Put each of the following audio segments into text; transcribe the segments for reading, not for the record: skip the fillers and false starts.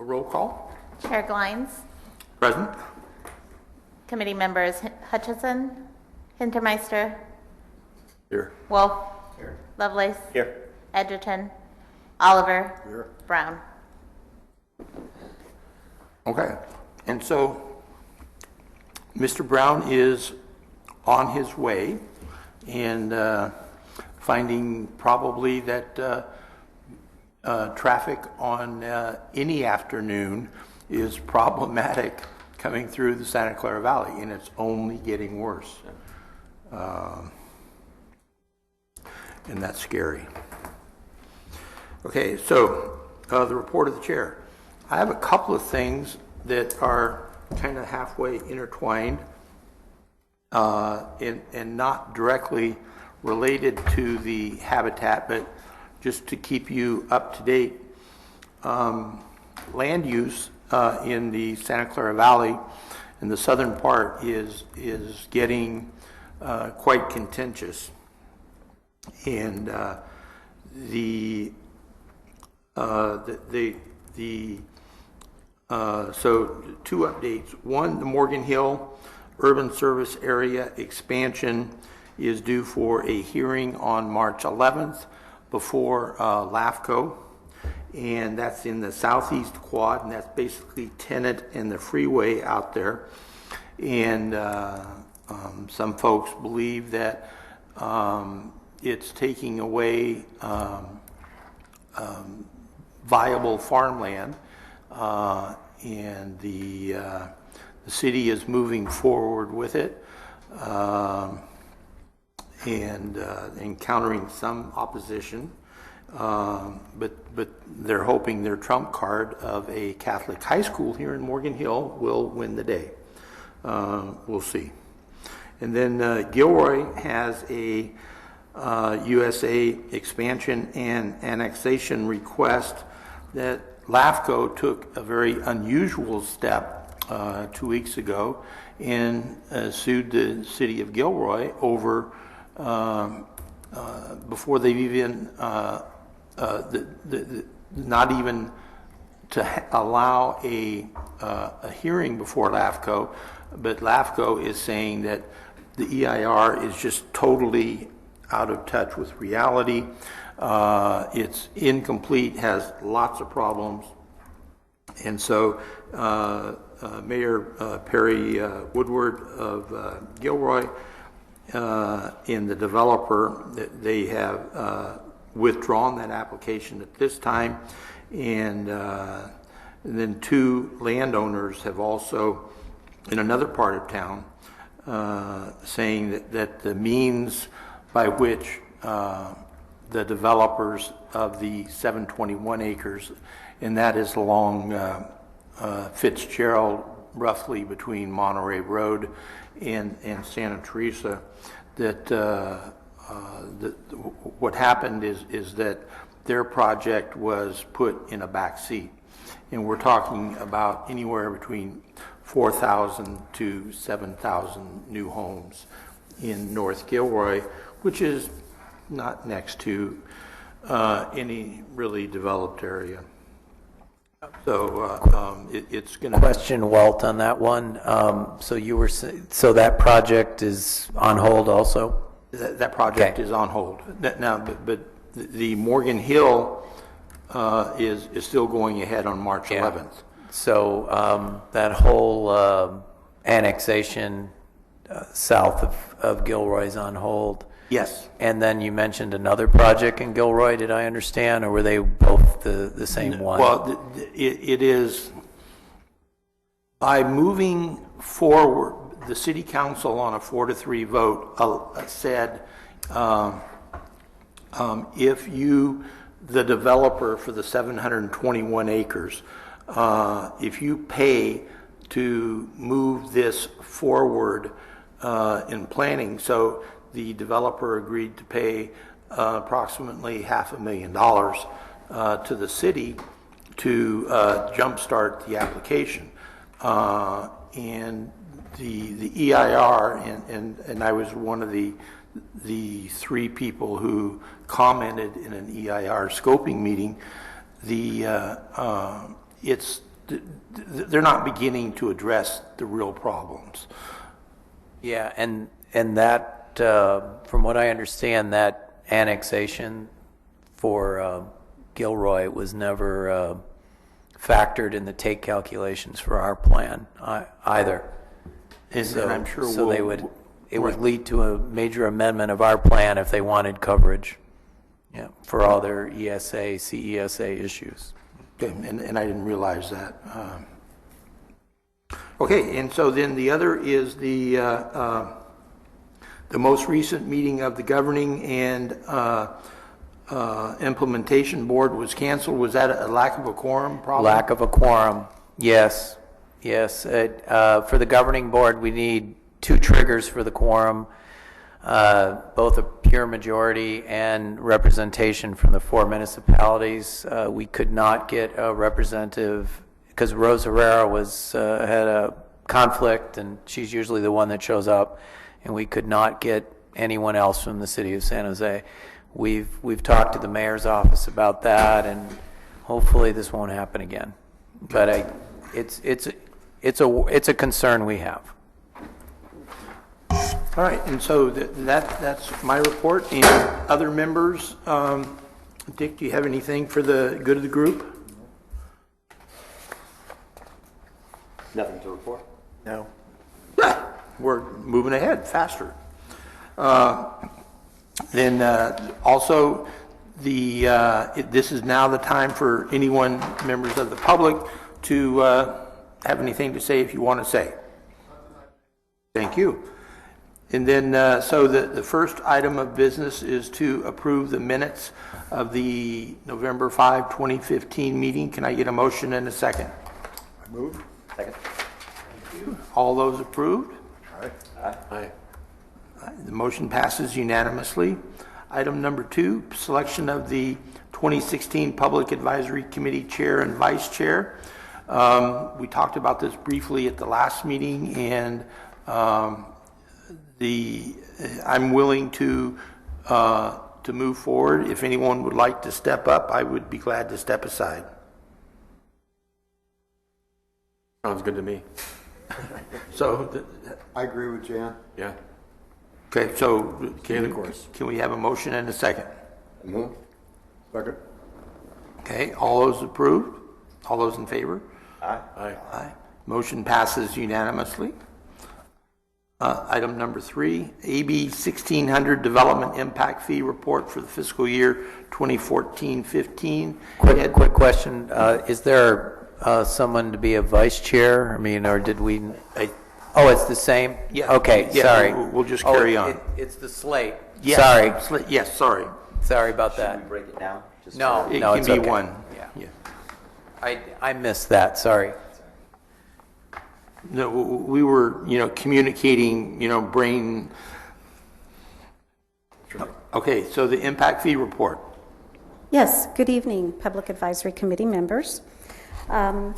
A roll call. Chair Glines. Present. Committee members Hutchison, Hintermeister, Here. Wolf, Here. Lovelace, Here. Edgerton, Oliver, Here. Brown. Okay. And so Mr. Brown is on his way and finding probably that traffic on any afternoon is problematic coming through the Santa Clara Valley, and it's only getting worse. And that's scary. Okay, so the report of the chair. I have a couple of things that are kind of halfway intertwined and not directly related to the habitat, but just to keep you up to date. Land use in the Santa Clara Valley in the southern part is getting quite contentious, and so two updates. One, the Morgan Hill Urban Service Area expansion is due for a hearing on March 11th before LAFCO, and that's in the southeast quad, and that's basically Tenet and the freeway out there. And some folks believe that it's taking away viable farmland, and the city is moving forward with it, and encountering some opposition, but they're hoping their trump card of a Catholic high school here in Morgan Hill will win the day. We'll see. And then Gilroy has a USA expansion and annexation request that LAFCO took a very unusual step 2 weeks ago and sued the city of Gilroy over before they've even not even to allow a hearing before LAFCO, but LAFCO is saying that the EIR is just totally out of touch with reality. It's incomplete, has lots of problems, and so Mayor Perry Woodward of Gilroy and the developer, they have withdrawn that application at this time, and then two landowners have also, in another part of town, saying that the means by which the developers of the 721 acres, and that is along Fitzgerald, roughly between Monterey Road and Santa Teresa, that what happened is that their project was put in a back seat, and we're talking about anywhere between 4,000 to 7,000 new homes in North Gilroy, which is not next to any really developed area. So it's going to question, Walt, on that one. So that project is on hold also? That project is on hold now, but the Morgan Hill is still going ahead on March 11th. So that whole annexation south of Gilroy is on hold. Yes. And then you mentioned another project in Gilroy, did I understand, or were they both the same one? Well, it is, by moving forward, the city council on a 4-3 vote said if you, the developer for the 721 acres, if you pay to move this forward in planning, so the developer agreed to pay approximately $500,000 to the city to jumpstart the application. And the EIR, and I was one of the three people who commented in an EIR scoping meeting, it's they're not beginning to address the real problems. Yeah, and that, from what I understand, that annexation for Gilroy was never factored in the take calculations for our plan either. And I'm sure so it would lead to a major amendment of our plan if they wanted coverage, yeah, for all their ESA, CESA issues. Okay, and I didn't realize that. Okay, and so then the other is the most recent meeting of the governing and implementation board was canceled. Was that a lack of a quorum problem? Lack of a quorum, yes. Yes, for the governing board, we need 2 triggers for the quorum, both a pure majority and representation from the 4 municipalities. We could not get a representative because Rose Herrera had a conflict, and she's usually the one that shows up, and we could not get anyone else from the city of San Jose. We've talked to the mayor's office about that, and hopefully this won't happen again. But it's a concern we have. All right, and so that's my report. And other members, Dick, do you have anything for the good of the group? Nothing to report. No. We're moving ahead faster. Then also, this is now the time for anyone, members of the public, to have anything to say if you want to say. Thank you. And then, so the first item of business is to approve the minutes of the November 5, 2015 meeting. Can I get a motion and a second? I move. Second. Thank you. All those approved? Aye. Aye. The motion passes unanimously. Item number 2, selection of the 2016 Public Advisory Committee Chair and Vice Chair. We talked about this briefly at the last meeting, and I'm willing to move forward. If anyone would like to step up, I would be glad to step aside. Sounds good to me. So, I agree with Jan. Yeah. okay. So, course. can we have a motion and a second? Move. Second. Okay. All those approved? All those in favor? Aye. Aye. Aye. Motion passes unanimously. Item number 3, AB 1600 Development Impact Fee Report for the fiscal year 2014-15. Quick question. Is there someone to be a vice chair? I mean, or did we? Oh, it's the same? Yeah. Okay, Yeah, sorry. we'll just carry on. It's the slate. Yes. Sorry. Yes, sorry. Sorry about Should we that. break it down? Just No, It no, can it's be okay. one. Yeah. I missed that, sorry. No, we were, communicating, brain. Okay, so the impact fee report. Yes, good evening, Public Advisory Committee members. The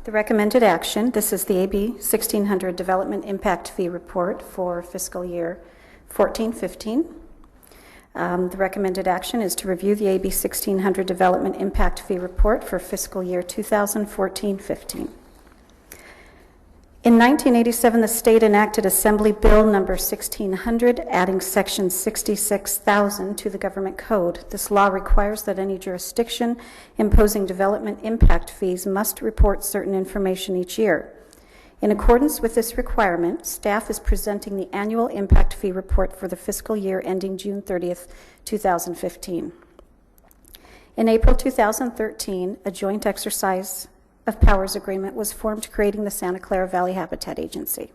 recommended action, this is the AB 1600 Development Impact Fee Report for fiscal year 14-15. The recommended action is to review the AB 1600 Development Impact Fee Report for fiscal year 2014-15. In 1987, the state enacted Assembly Bill number 1600, adding section 66,000 to the government code. This law requires that any jurisdiction imposing development impact fees must report certain information each year. In accordance with this requirement, staff is presenting the annual impact fee report for the fiscal year ending June 30th, 2015. In April 2013, a joint exercise of powers agreement was formed creating the Santa Clara Valley Habitat Agency.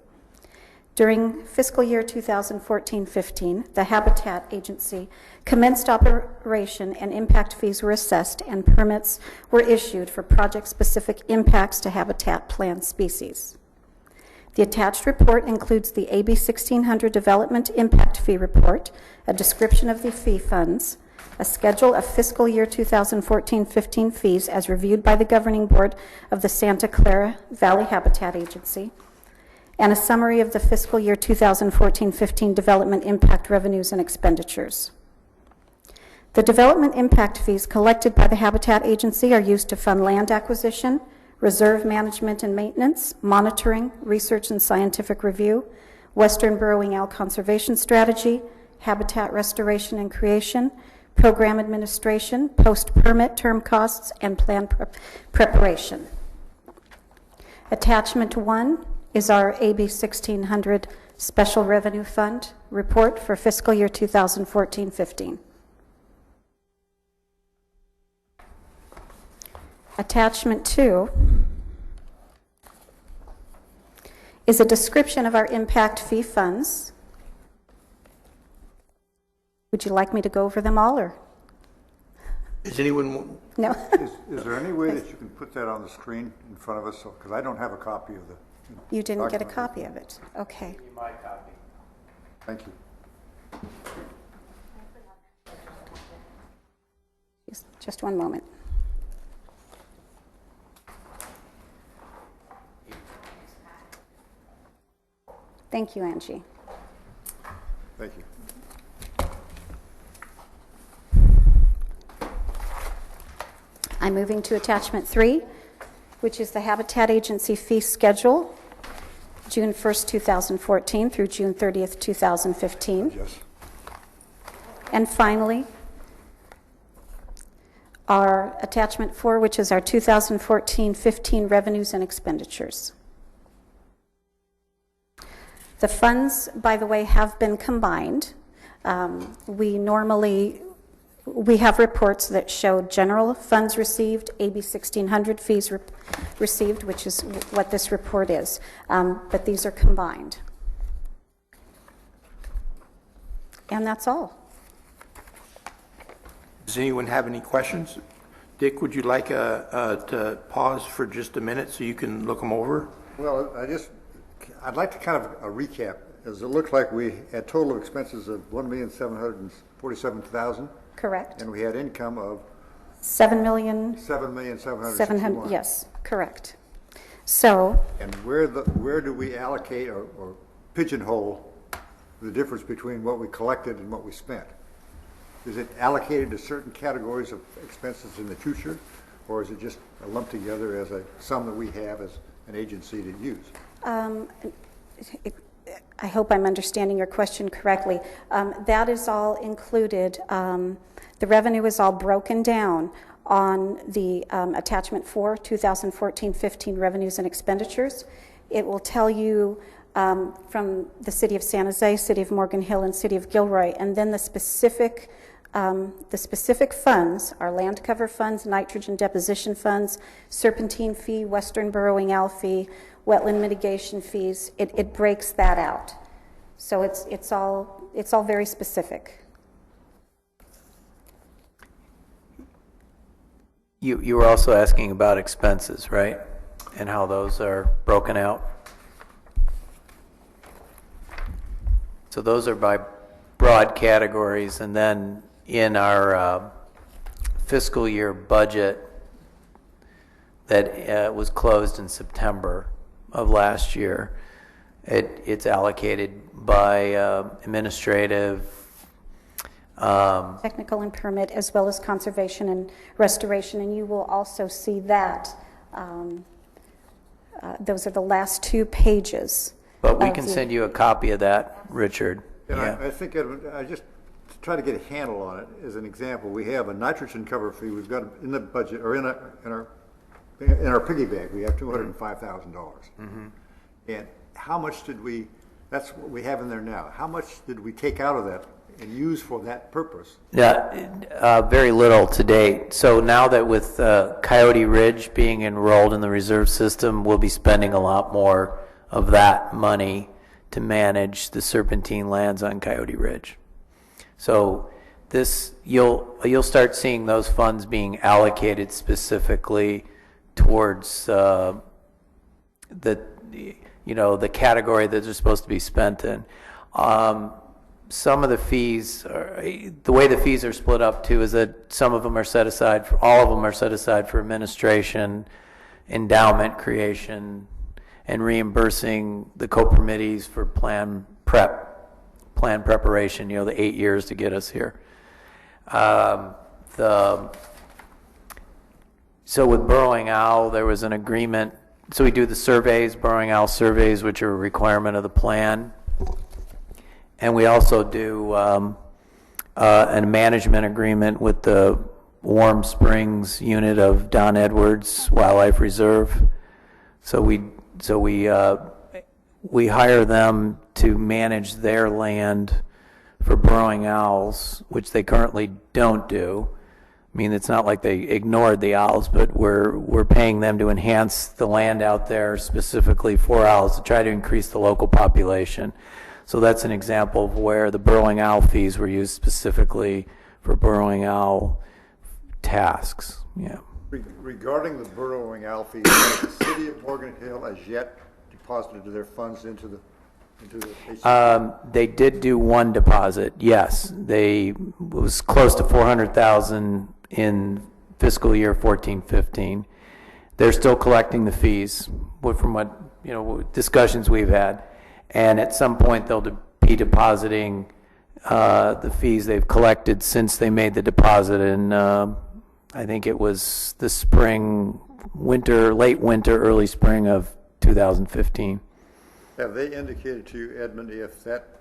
During fiscal year 2014-15, the Habitat Agency commenced operation and impact fees were assessed and permits were issued for project-specific impacts to habitat plant species. The attached report includes the AB 1600 Development Impact Fee Report, a description of the fee funds, a schedule of fiscal year 2014-15 fees as reviewed by the Governing Board of the Santa Clara Valley Habitat Agency, and a summary of the fiscal year 2014-15 development impact revenues and expenditures. The development impact fees collected by the Habitat Agency are used to fund land acquisition, reserve management and maintenance, monitoring, research and scientific review, western burrowing owl conservation strategy, habitat restoration and creation, program administration, post-permit term costs, and plan preparation. Attachment 1 is our AB 1600 Special Revenue Fund report for fiscal year 2014-15. Attachment 2 is a description of our impact fee funds. Would you like me to go over them all, or? Is anyone, No? Is there any way that you can put that on the screen in front of us? Because I don't have a copy of the. You didn't get a document. copy of it? Okay. My copy. Thank you. Just one moment. Thank you, Angie. Thank you. I'm moving to attachment 3, which is the Habitat Agency fee schedule, June 1st, 2014 through June 30th, 2015. Yes. And finally, our attachment 4, which is our 2014-15 revenues and expenditures. The funds, by the way, have been combined. We have reports that show general funds received, AB 1600 fees received, which is what this report is, but these are combined. And that's all. does anyone have any questions? Dick, would you like to pause for just a minute so you can look them over? Well, I'd like to kind of a recap, as it looked like we had total expenses of $1,747,000, Correct? and we had income of $7,700,000. Yes, correct. So, And where do we allocate or pigeonhole the difference between what we collected and what we spent? Is it allocated to certain categories of expenses in the future, or is it just a lump together as a sum that we have as an agency to use? I hope I'm understanding your question correctly. That is all included. The revenue is all broken down on the attachment 4, 2014-15 revenues and expenditures. It will tell you from the City of San Jose, City of Morgan Hill, and City of Gilroy, and then the specific funds are land cover funds, nitrogen deposition funds, serpentine fee, western burrowing owl fee, wetland mitigation fees. It breaks that out. So it's all very specific. You were also asking about expenses, right? And how those are broken out. So those are by broad categories, and then in our fiscal year budget that was closed in September of last year, it's allocated by administrative, Technical and permit, as well as conservation and restoration, and you will also see that. Those are the last 2 pages. but we of can the- send you a copy of that, Richard. And Yeah. I think I just to try to get a handle on it. As an example, we have a nitrogen cover fee. We've got in the budget or in our piggy bank. We have $205,000. And how much did we? That's what we have in there now. How much did we take out of that and use for that purpose? Yeah, very little to date. So now that with Coyote Ridge being enrolled in the reserve system, we'll be spending a lot more of that money to manage the serpentine lands on Coyote Ridge. So you'll start seeing those funds being allocated specifically towards the category that they're supposed to be spent in. Some of the fees, the way the fees are split up too, is that some of them are set aside, all of them are set aside for administration, endowment creation, and reimbursing the co-permittees for plan preparation, the 8 years to get us here. So with burrowing owl, there was an agreement. So we do the surveys, burrowing owl surveys, which are a requirement of the plan. And we also do a management agreement with the Warm Springs unit of Don Edwards Wildlife Reserve. So we hire them to manage their land for burrowing owls, which they currently don't do. I mean, it's not like they ignored the owls, but we're paying them to enhance the land out there specifically for owls to try to increase the local population. So that's an example of where the burrowing owl fees were used specifically for burrowing owl tasks. Yeah. Regarding the burrowing owl fees, has the city of Morgan Hill as yet deposited their funds into the HCP? They did do one deposit, yes. It was close to $400,000 in fiscal year 14-15. They're still collecting the fees from what discussions we've had. And at some point, they'll be depositing the fees they've collected since they made the deposit in, I think it was the late winter, early spring of 2015. Have they indicated to you, Edmund, if that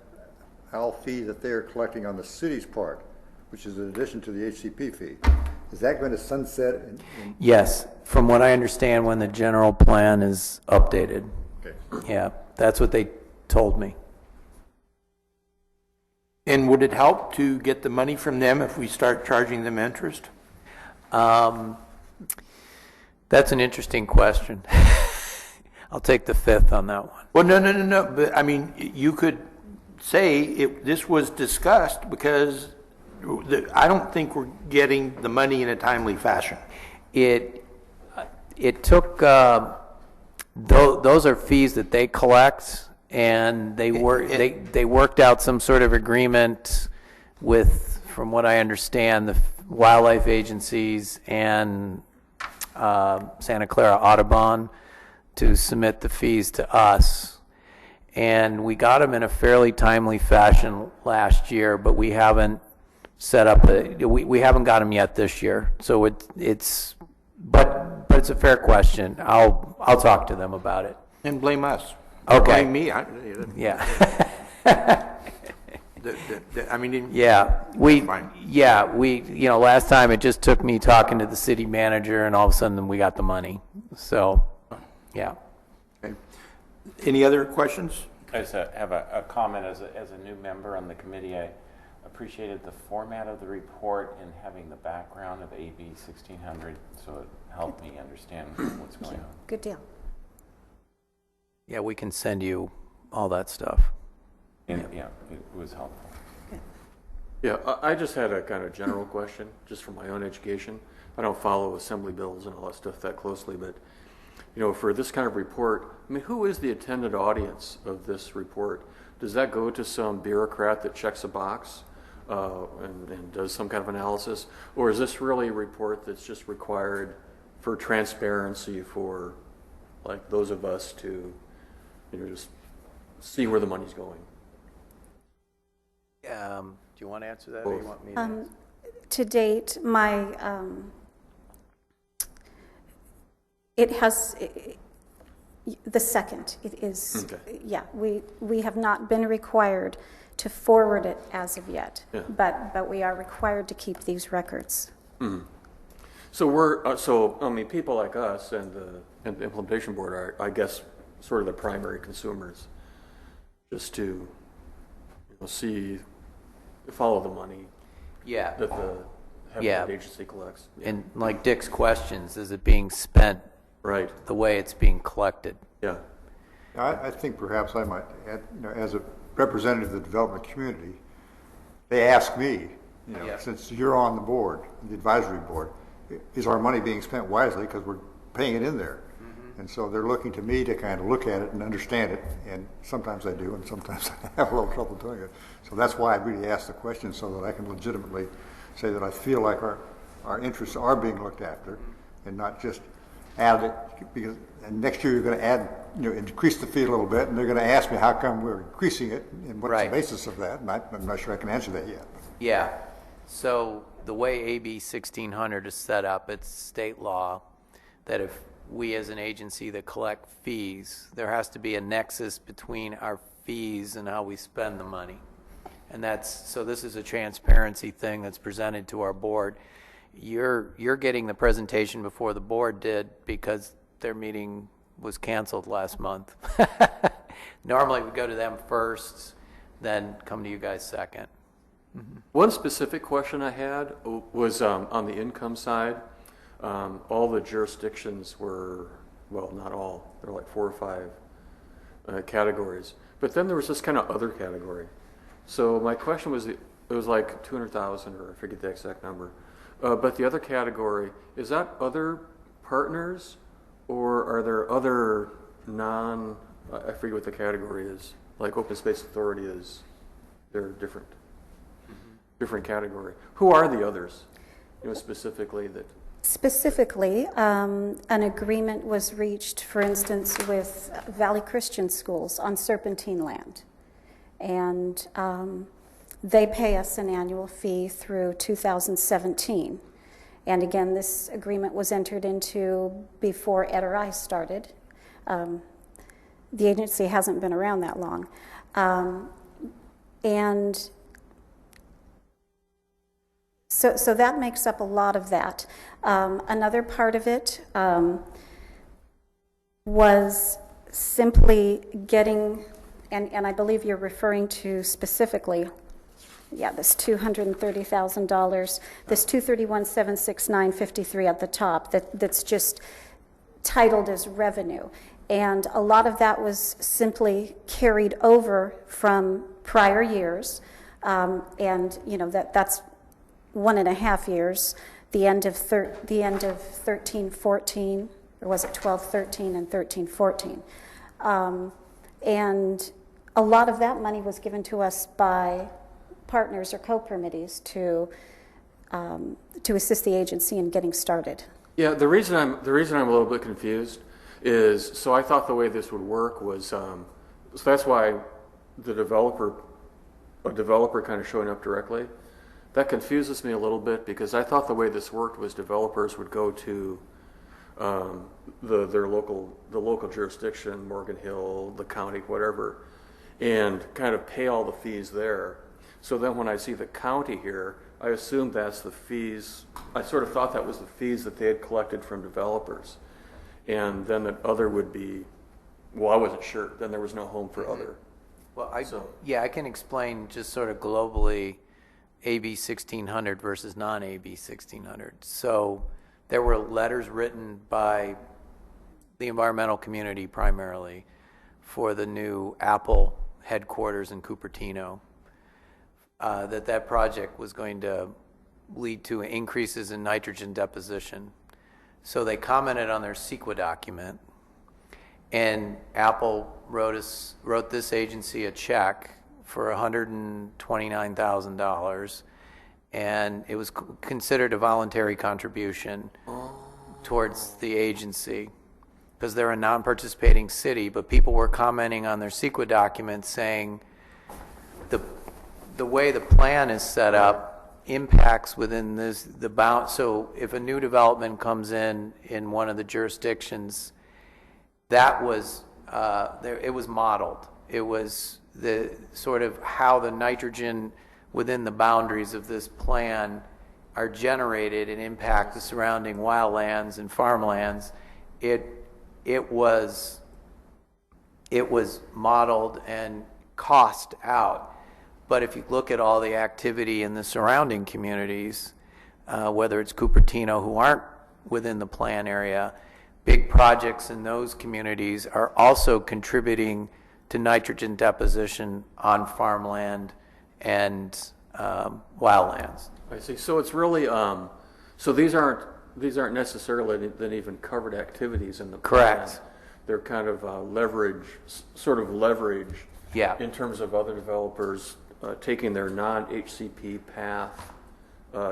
owl fee that they are collecting on the city's part, which is in addition to the HCP fee, is that going to sunset? Yes, from what I understand, when the general plan is updated. Okay. Yeah, that's what they told me. And would it help to get the money from them if we start charging them interest? That's an interesting question. I'll take the fifth on that one. Well, no. But I mean, you could say this was discussed because I don't think we're getting the money in a timely fashion. It took those are fees that they collect, and they worked out some sort of agreement with, from what I understand, the wildlife agencies and Santa Clara Audubon to submit the fees to us. And we got them in a fairly timely fashion last year, but we haven't set up we haven't got them yet this year. So but it's a fair question. I'll talk to them about it. And blame us. Okay. Blame me. Yeah. I mean, fine. Last time it just took me talking to the city manager, and all of a sudden we got the money. So, yeah. Okay. Any other questions? I just have a comment as a new member on the committee. I appreciated the format of the report and having the background of AB 1600, so it helped me understand what's going on. Good deal. Yeah, we can send you all that stuff. And yeah, it was helpful. Yeah, I just had a kind of general question, just for my own education. I don't follow assembly bills and all that stuff that closely, but for this kind of report, I mean, who is the intended audience of this report? Does that go to some bureaucrat that checks a box and does some kind of analysis, or is this really a report that's just required for transparency for, like, those of us to, just see where the money's going? Do you want to answer that, or you want me to answer? To date, it has, the second, it is, Okay. yeah, we have not been required to forward it as of yet, Yeah. but we are required to keep these records. Mm-hmm. So people like us and the implementation board are, I guess, sort of the primary consumers, just to follow the money Yeah. that the head agency collects. And like Dick's questions, is it being spent Right. the way it's being collected? Yeah. I think perhaps I might add, as a representative of the development community, they ask me, Yeah. since you're on the board, the advisory board, is our money being spent wisely, because we're paying it in there? And so they're looking to me to kind of look at it and understand it, and sometimes I do, and sometimes I have a little trouble doing it. So that's why I really asked the question, so that I can legitimately say that I feel like our interests are being looked after, and not just add it, because and next year you're going to add, increase the fee a little bit, and they're going to ask me how come we're increasing it, and what's Right. the basis of that, and I'm not sure I can answer that yet. Yeah. So the way AB 1600 is set up, it's state law, that if we as an agency that collect fees, there has to be a nexus between our fees and how we spend the money. And so this is a transparency thing that's presented to our board. You're getting the presentation before the board did because their meeting was canceled last month. Normally we go to them first, then come to you guys second. One specific question I had was on the income side. All the jurisdictions were, well, not all, there were like 4 or 5 categories. But then there was this kind of other category. So my question was, it was like 200,000, or I forget the exact number. But the other category, is that other partners, or are there other I forget what the category is, like Open Space Authority is, they're different category. Who are the others, specifically that? Specifically, an agreement was reached, for instance, with Valley Christian Schools on Serpentine land. And they pay us an annual fee through 2017. And again, this agreement was entered into before Ed or I started. The agency hasn't been around that long. And so that makes up a lot of that. Another part of it was simply getting, and I believe you're referring to specifically, this $230,000, this $231,769.53 at the top, that's just titled as revenue. And a lot of that was simply carried over from prior years, and that's 1.5 years, the end of 13-14, or was it 12-13 and 13-14, and a lot of that money was given to us by partners or co-permittees to assist the agency in getting started. Yeah, the reason I'm a little bit confused is, so I thought the way this would work was, so that's why a developer kind of showing up directly. That confuses me a little bit because I thought the way this worked was developers would go to the local jurisdiction, Morgan Hill, the county, whatever, and kind of pay all the fees there. So then when I see the county here, I assume that's the fees. I sort of thought that was the fees that they had collected from developers. And then the other would be, well, I wasn't sure. Then there was no home for other. Well, I can explain just sort of globally AB 1600 versus non-AB 1600. So there were letters written by the environmental community primarily for the new Apple headquarters in Cupertino, that project was going to lead to increases in nitrogen deposition. So they commented on their CEQA document, and Apple wrote this agency a check for $129,000, and it was considered a voluntary contribution towards the agency because they're a non-participating city, but people were commenting on their CEQA document saying the way the plan is set up impacts within the bound. So if a new development comes in one of the jurisdictions, that was it was modeled. It was the sort of how the nitrogen within the boundaries of this plan are generated and impact the surrounding wildlands and farmlands. It was modeled and cost out. But if you look at all the activity in the surrounding communities, whether it's Cupertino, who aren't within the plan area, big projects in those communities are also contributing to nitrogen deposition on farmland and wildlands. I see. So it's really, so these aren't necessarily then even covered activities in the plan. Correct. They're kind of leverage Yeah. in terms of other developers taking their non-HCP path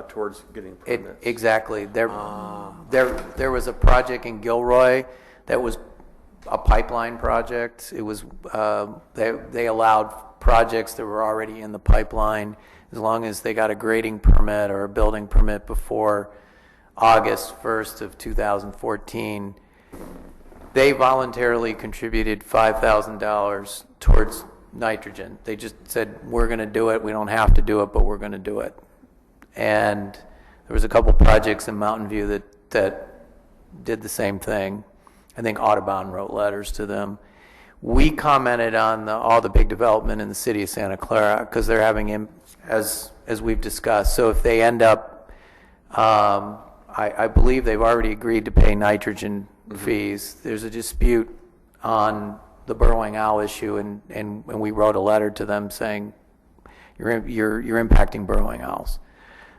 towards getting permits. Exactly. There was a project in Gilroy that was a pipeline project. It was they allowed projects that were already in the pipeline as long as they got a grading permit or a building permit before August 1st of 2014, they voluntarily contributed $5,000 towards nitrogen. They just said, we're going to do it. We don't have to do it, but we're going to do it. And there was a couple projects in Mountain View that did the same thing. I think Audubon wrote letters to them. We commented on all the big development in the city of Santa Clara because they're having, as we've discussed. So if they end up, I believe they've already agreed to pay nitrogen fees. There's a dispute on the burrowing owl issue, and we wrote a letter to them saying you're impacting burrowing owls.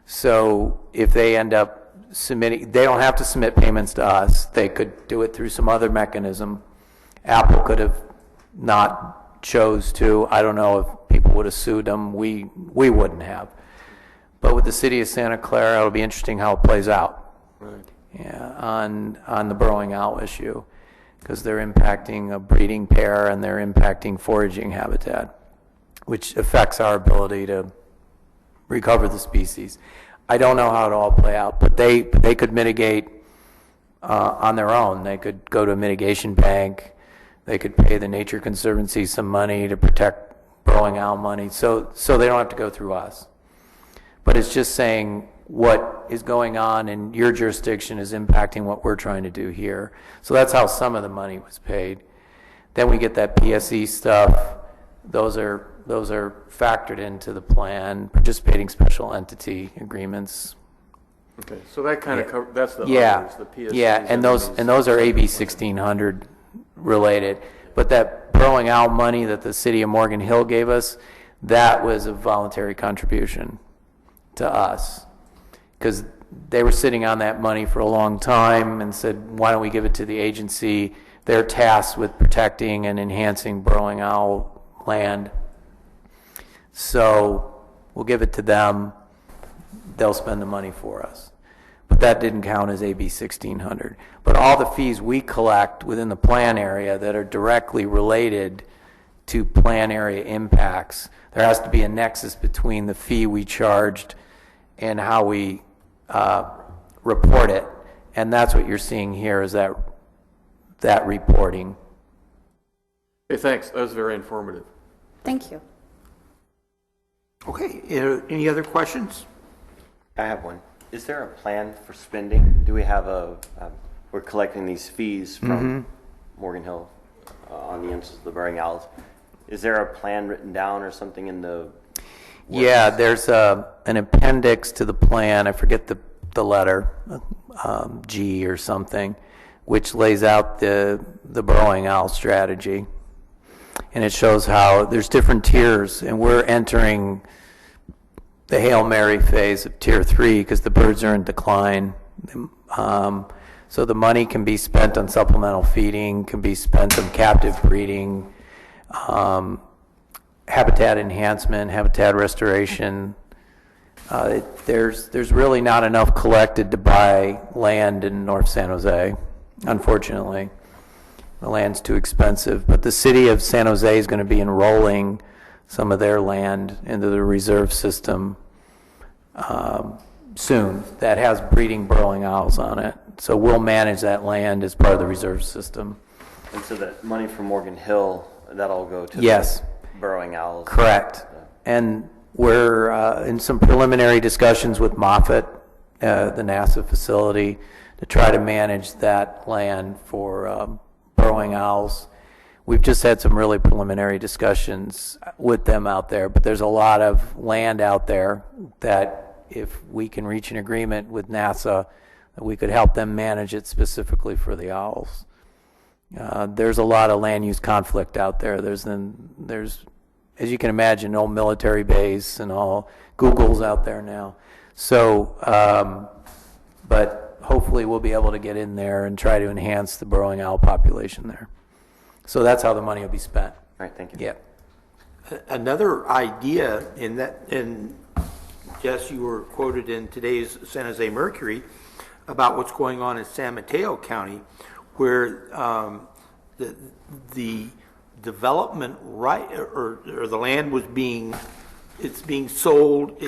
So if they end up submitting, they don't have to submit payments to us. They could do it through some other mechanism. Apple could have not chose to. I don't know if people would have sued them. We wouldn't have. But with the city of Santa Clara, it'll be interesting how it plays out. Right. Yeah, on the burrowing owl issue, because they're impacting a breeding pair and they're impacting foraging habitat, which affects our ability to recover the species. I don't know how it all play out, but they could mitigate on their own. They could go to a mitigation bank. They could pay the Nature Conservancy some money to protect burrowing owl money, so they don't have to go through us. But it's just saying what is going on in your jurisdiction is impacting what we're trying to do here. So that's how some of the money was paid. Then we get that PSE stuff. Those are factored into the plan, participating special entity agreements. Okay, so that kind of covers, that's the others, the PSCs. Yeah, and those are AB 1600 related. But that burrowing owl money that the city of Morgan Hill gave us, that was a voluntary contribution to us, because they were sitting on that money for a long time and said, why don't we give it to the agency? They're tasked with protecting and enhancing burrowing owl land. So we'll give it to them. They'll spend the money for us. But that didn't count as AB 1600. But all the fees we collect within the plan area that are directly related to plan area impacts, there has to be a nexus between the fee we charged and how we report it. And that's what you're seeing here, is that reporting. Okay, thanks. That was very informative. Thank you. Okay, any other questions? I have one. Is there a plan for spending? Do we have we're collecting these fees from Morgan Hill on the instance of the burrowing owls. Is there a plan written down or something in the works? Yeah, there's an appendix to the plan. I forget the letter, G or something, which lays out the burrowing owl strategy. And it shows how there's different tiers, and we're entering the Hail Mary phase of Tier 3 because the birds are in decline. So the money can be spent on supplemental feeding, can be spent on captive breeding, habitat enhancement, habitat restoration. There's really not enough collected to buy land in North San Jose, unfortunately. The land's too expensive, but the city of San Jose is going to be enrolling some of their land into the reserve system soon that has breeding burrowing owls on it. So we'll manage that land as part of the reserve system. And so that money from Morgan Hill, that'll go to Yes. the burrowing owls? Correct. And we're in some preliminary discussions with Moffett, the NASA facility, to try to manage that land for burrowing owls. We've just had some really preliminary discussions with them out there, but there's a lot of land out there that if we can reach an agreement with NASA, that we could help them manage it specifically for the owls. There's a lot of land use conflict out there. There's, as you can imagine, old military base and all. Google's out there now. So, but hopefully we'll be able to get in there and try to enhance the burrowing owl population there. So that's how the money will be spent. All right, thank you. Yeah. Another idea in that, and Jess, you were quoted in today's San Jose Mercury about what's going on in San Mateo County, where the development right or the land was being sold.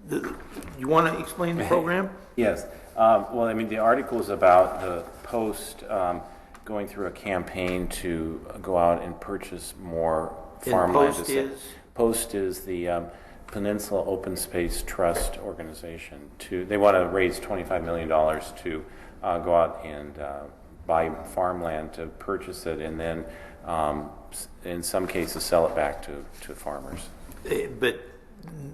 You want to explain the program? Yes. Well, I mean, the article is about the Post going through a campaign to go out and purchase more farmland. Post is the Peninsula Open Space Trust organization. They want to raise $25 million to go out and buy farmland, to purchase it, and then in some cases sell it back to farmers. But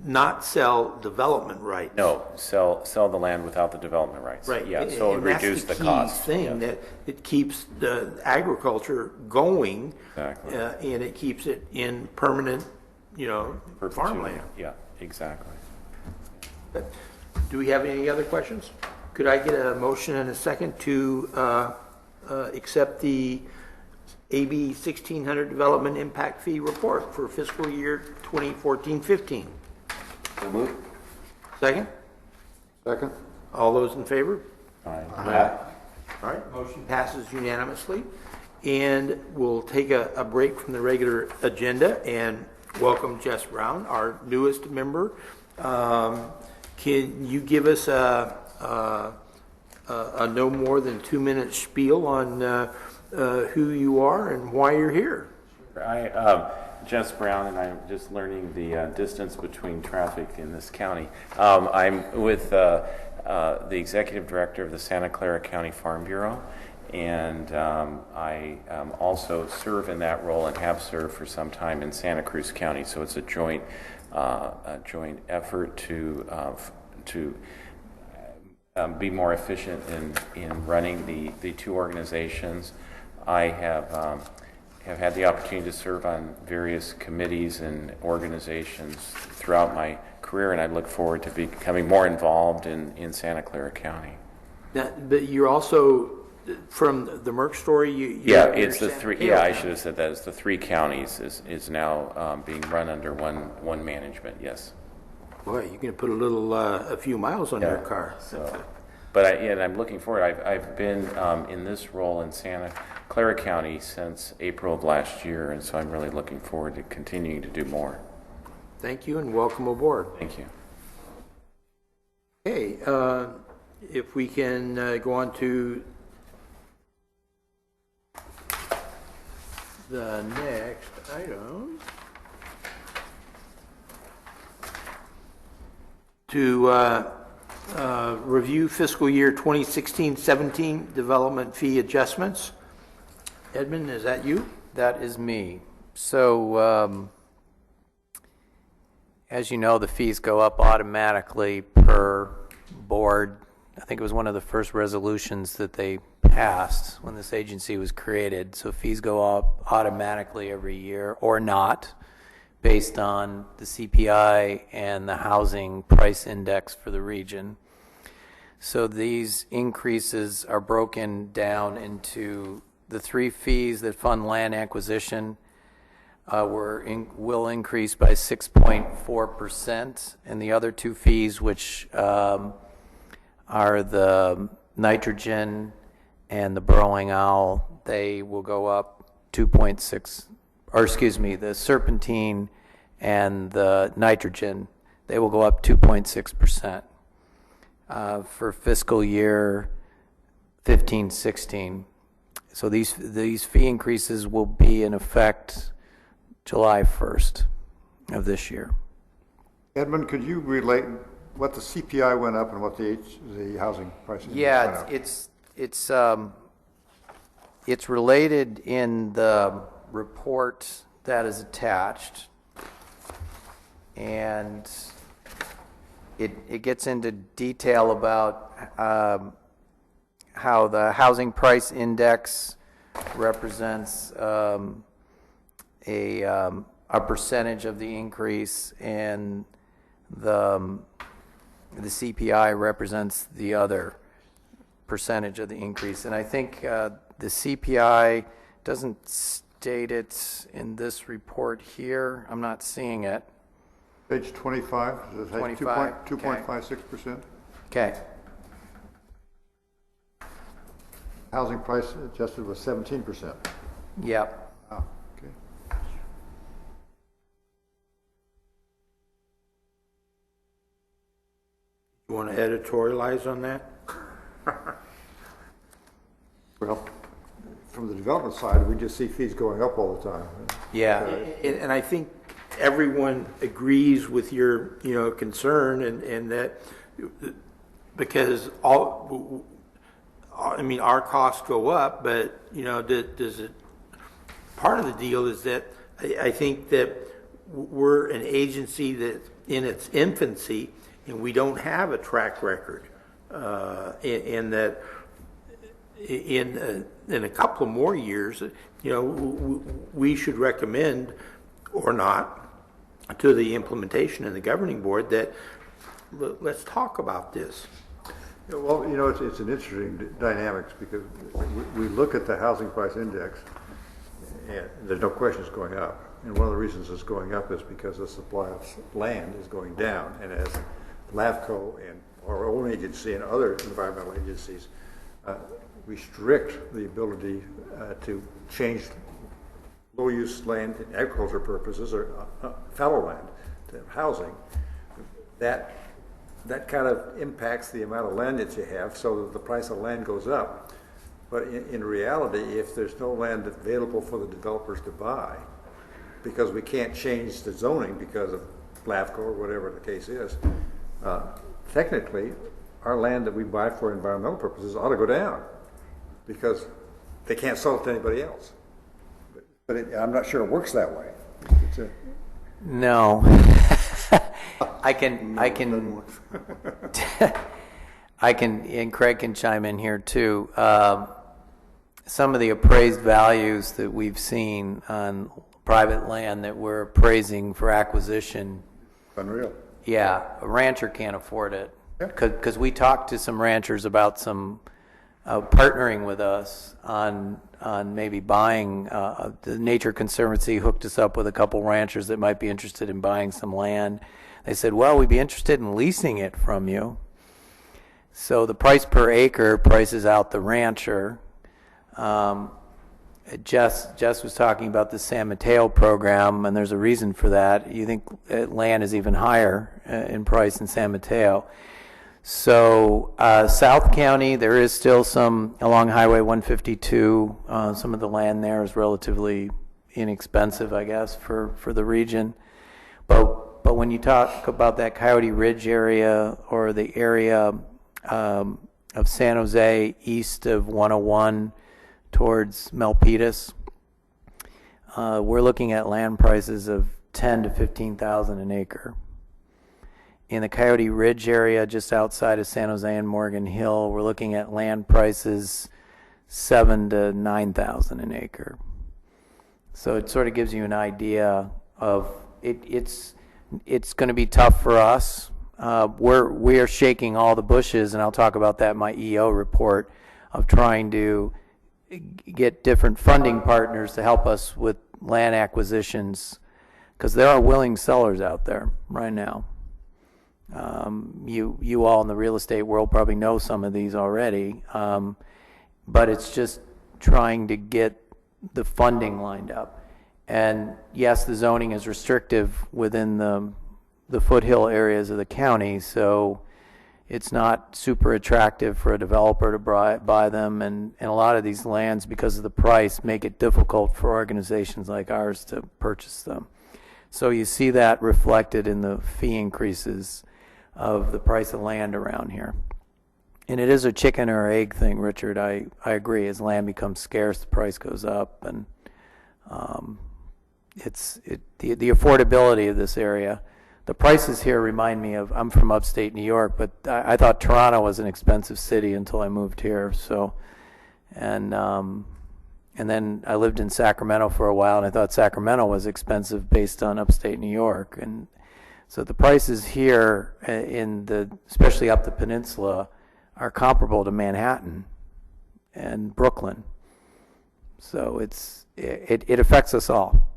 not sell development rights. No, sell the land without the development rights. Right. Yeah, so it And that's reduce the key cost. thing, Yeah. that it keeps the agriculture going. Exactly. And it keeps it in permanent, Perpetuity. farmland. Yeah, exactly. Do we have any other questions? Could I get a motion and a second to accept the AB 1600 Development Impact Fee Report for fiscal year 2014-15? So moved. Second? Second? All those in favor? Aye. All right, motion passes unanimously. And we'll take a break from the regular agenda and welcome Jess Brown, our newest member. Can you give us a no more than 2-minute spiel on who you are and why you're here? Jess Brown, and I'm just learning the distance between traffic in this county. I'm with the executive director of the Santa Clara County Farm Bureau, and I also serve in that role and have served for some time in Santa Cruz County. So it's a joint effort to be more efficient in running the two organizations. I have had the opportunity to serve on various committees and organizations throughout my career, and I look forward to becoming more involved in Santa Clara County. But you're also from the Merck story. It's the three. Yeah, I should have said that. It's the 3 counties is now being run under one management. Yes. Boy, you can put a few miles on your car. So, but I'm looking forward. I've been in this role in Santa Clara County since April of last year, and so I'm really looking forward to continuing to do more. Thank you and welcome aboard. Thank you. Okay, if we can go on to the next item. To review fiscal year 2016-17 development fee adjustments. Edmund, is that you? That is me. So, as you know, the fees go up automatically per board. I think it was one of the first resolutions that they passed when this agency was created. So fees go up automatically every year, or not, based on the CPI and the housing price index for the region. So these increases are broken down into the 3 fees that fund land acquisition will increase by 6.4%, and the other 2 fees, which are the nitrogen and the burrowing owl, they will go up 2.6, or excuse me, the serpentine and the nitrogen, they will go up 2.6% for fiscal year 15-16. So these fee increases will be in effect July 1st of this year. Edmund, could you relate what the CPI went up and what the housing prices went up? It's related in the report that is attached, and it gets into detail about how the housing price index represents a percentage of the increase, and the CPI represents the other percentage of the increase. And I think the CPI doesn't state it in this report here. I'm not seeing it. Page 25, does it have 25, 2.56%? Okay. Housing price adjusted was 17%. Yep. Oh, okay. You want to editorialize on that? Well, from the development side, we just see fees going up all the time. Yeah. And I think everyone agrees with your, concern and that, because our costs go up, but, does it, part of the deal is that I think that we're an agency that's in its infancy and we don't have a track record, and that in a couple of more years, we should recommend or not to the implementation and the governing board that let's talk about this. Well, it's an interesting dynamics because we look at the housing price index and there's no question it's going up. And one of the reasons it's going up is because the supply of land is going down. And as LAFCO and our own agency and other environmental agencies restrict the ability to change low-use land in agriculture purposes or fallow land to housing, that kind of impacts the amount of land that you have, so that the price of land goes up. But in reality, if there's no land available for the developers to buy, because we can't change the zoning because of LAFCO or whatever the case is, technically, our land that we buy for environmental purposes ought to go down because they can't sell it to anybody else. But I'm not sure it works that way. No. I can, and Craig can chime in here too. Some of the appraised values that we've seen on private land that we're appraising for acquisition. Unreal. Yeah, a rancher can't afford it. Because we talked to some ranchers about some partnering with us on maybe buying. The Nature Conservancy hooked us up with a couple ranchers that might be interested in buying some land. They said, well, we'd be interested in leasing it from you. So the price per acre prices out the rancher. Jess was talking about the San Mateo program, and there's a reason for that. You think land is even higher in price in San Mateo. So South County, there is still some, along Highway 152, some of the land there is relatively inexpensive, I guess, for the region. But when you talk about that Coyote Ridge area or the area of San Jose east of 101 towards Milpitas, we're looking at land prices of $10,000 to $15,000 an acre. In the Coyote Ridge area just outside of San Jose and Morgan Hill, we're looking at land prices $7,000 to $9,000 an acre. So it sort of gives you an idea of it's going to be tough for us. We are shaking all the bushes, and I'll talk about that in my EO report, of trying to get different funding partners to help us with land acquisitions, because there are willing sellers out there right now. You all in the real estate world probably know some of these already, but it's just trying to get the funding lined up. And yes, the zoning is restrictive within the foothill areas of the county, so it's not super attractive for a developer to buy them, and a lot of these lands, because of the price, make it difficult for organizations like ours to purchase them. So you see that reflected in the fee increases of the price of land around here. And it is a chicken or egg thing, Richard. I agree. As land becomes scarce, the price goes up, and the affordability of this area. The prices here remind me of, I'm from upstate New York, but I thought Toronto was an expensive city until I moved here. So, and then I lived in Sacramento for a while, and I thought Sacramento was expensive based on upstate New York. And so the prices here, especially up the peninsula, are comparable to Manhattan and Brooklyn. So it affects us all.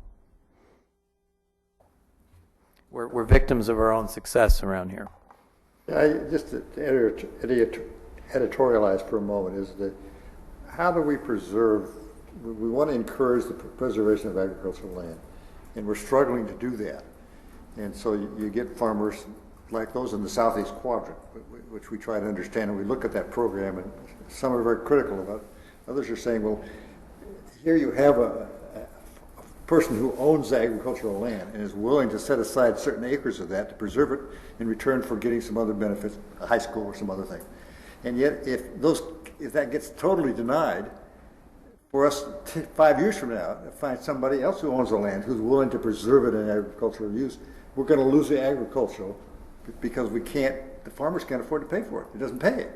We're victims of our own success around here. Just to editorialize for a moment, is that how do we preserve, we want to encourage the preservation of agricultural land, and we're struggling to do that. And so you get farmers like those in the southeast quadrant, which we try to understand, and we look at that program, and some are very critical about it. Others are saying, well, here you have a person who owns agricultural land and is willing to set aside certain acres of that to preserve it in return for getting some other benefits, a high school or some other thing. And yet, if that gets totally denied, for us 5 years from now to find somebody else who owns the land who's willing to preserve it in agricultural use, we're going to lose the agricultural because the farmers can't afford to pay for it. It doesn't pay.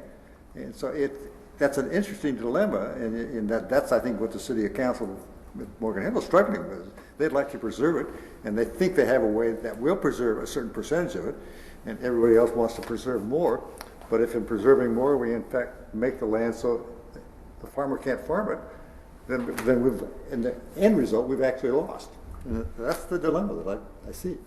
And so that's an interesting dilemma, and that's I think what the city council with Morgan Hill is struggling with. They'd like to preserve it, and they think they have a way that will preserve a certain percentage of it, and everybody else wants to preserve more. But if in preserving more, we in fact make the land so the farmer can't farm it, then we've, in the end result, we've actually lost. And that's the dilemma that I see.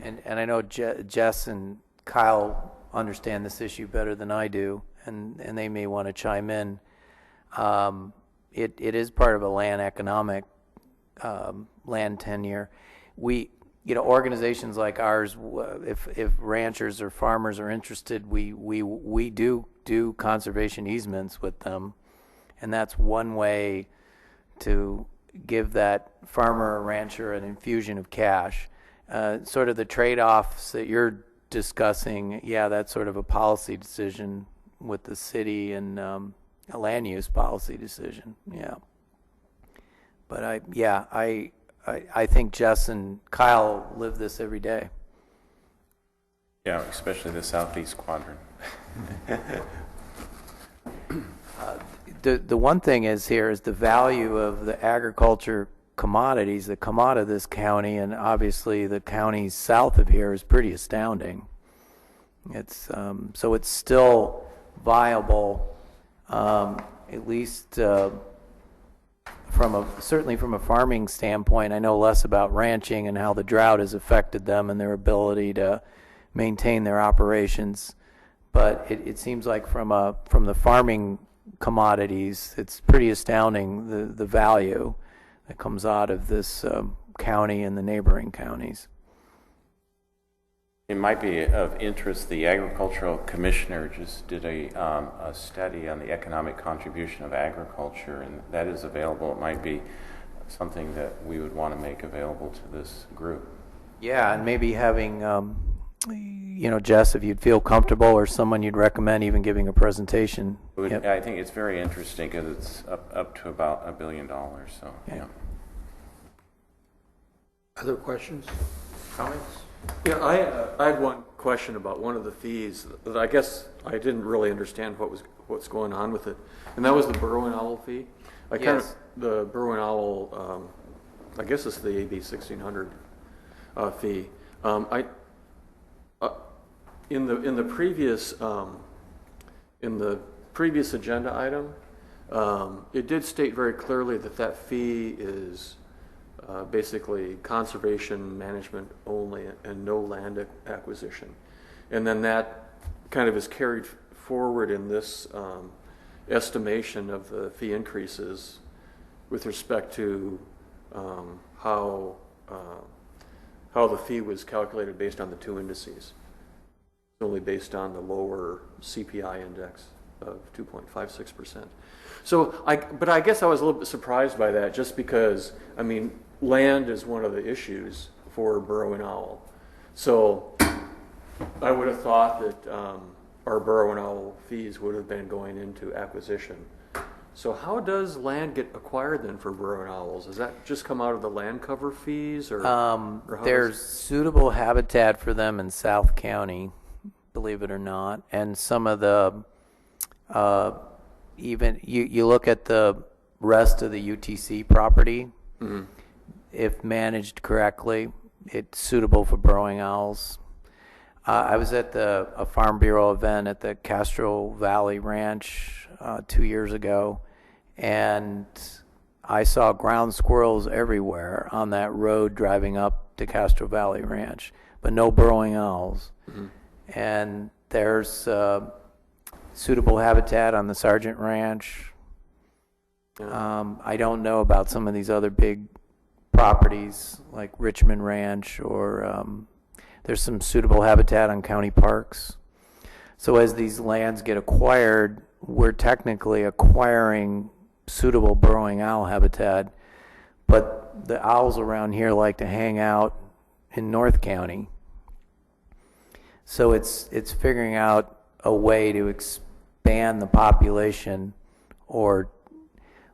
And I know Jess and Kyle understand this issue better than I do, and they may want to chime in. It is part of a land economic land tenure. Organizations like ours, if ranchers or farmers are interested, we do conservation easements with them, and that's one way to give that farmer or rancher an infusion of cash. Sort of the trade-offs that you're discussing, that's sort of a policy decision with the city and a land use policy decision, But I think Jess and Kyle live this every day. Yeah, especially the southeast quadrant. The one thing is the value of the agriculture commodities that come out of this county, and obviously the counties south of here is pretty astounding. It's so it's still viable, at least certainly from a farming standpoint. I know less about ranching and how the drought has affected them and their ability to maintain their operations, but it seems like from the farming commodities, it's pretty astounding the value that comes out of this county and the neighboring counties. It might be of interest, the agricultural commissioner just did a study on the economic contribution of agriculture, and that is available. It might be something that we would want to make available to this group. Yeah, and maybe having, Jess, if you'd feel comfortable, or someone you'd recommend even giving a presentation. I think it's very interesting because it's up to about $1 billion. So, yeah. Other questions, comments? Yeah, I had one question about one of the fees that I guess I didn't really understand what's going on with it, and that was the burrowing owl fee. The burrowing owl, I guess it's the AB 1600 fee. In the previous agenda item, it did state very clearly that fee is basically conservation management only and no land acquisition. And then that kind of is carried forward in this estimation of the fee increases with respect to how the fee was calculated based on the two indices. It's only based on the lower CPI index of 2.56%. So, but I guess I was a little bit surprised by that, just because, land is one of the issues for burrowing owl. So I would have thought that our burrowing owl fees would have been going into acquisition. So how does land get acquired then for burrowing owls? Does that just come out of the land cover fees, or there's suitable habitat for them in South County, believe it or not, and some of the even you look at the rest of the UTC property. Mm-hmm. If managed correctly, it's suitable for burrowing owls. I was at a Farm Bureau event at the Castro Valley Ranch 2 years ago, and I saw ground squirrels everywhere on that road driving up to Castro Valley Ranch, but no burrowing owls. Mm-hmm. And there's suitable habitat on the Sargent Ranch. I don't know about some of these other big properties like Richmond Ranch, There's some suitable habitat on county parks. So as these lands get acquired, we're technically acquiring suitable burrowing owl habitat, but the owls around here like to hang out in North County. So it's figuring out a way to expand the population, or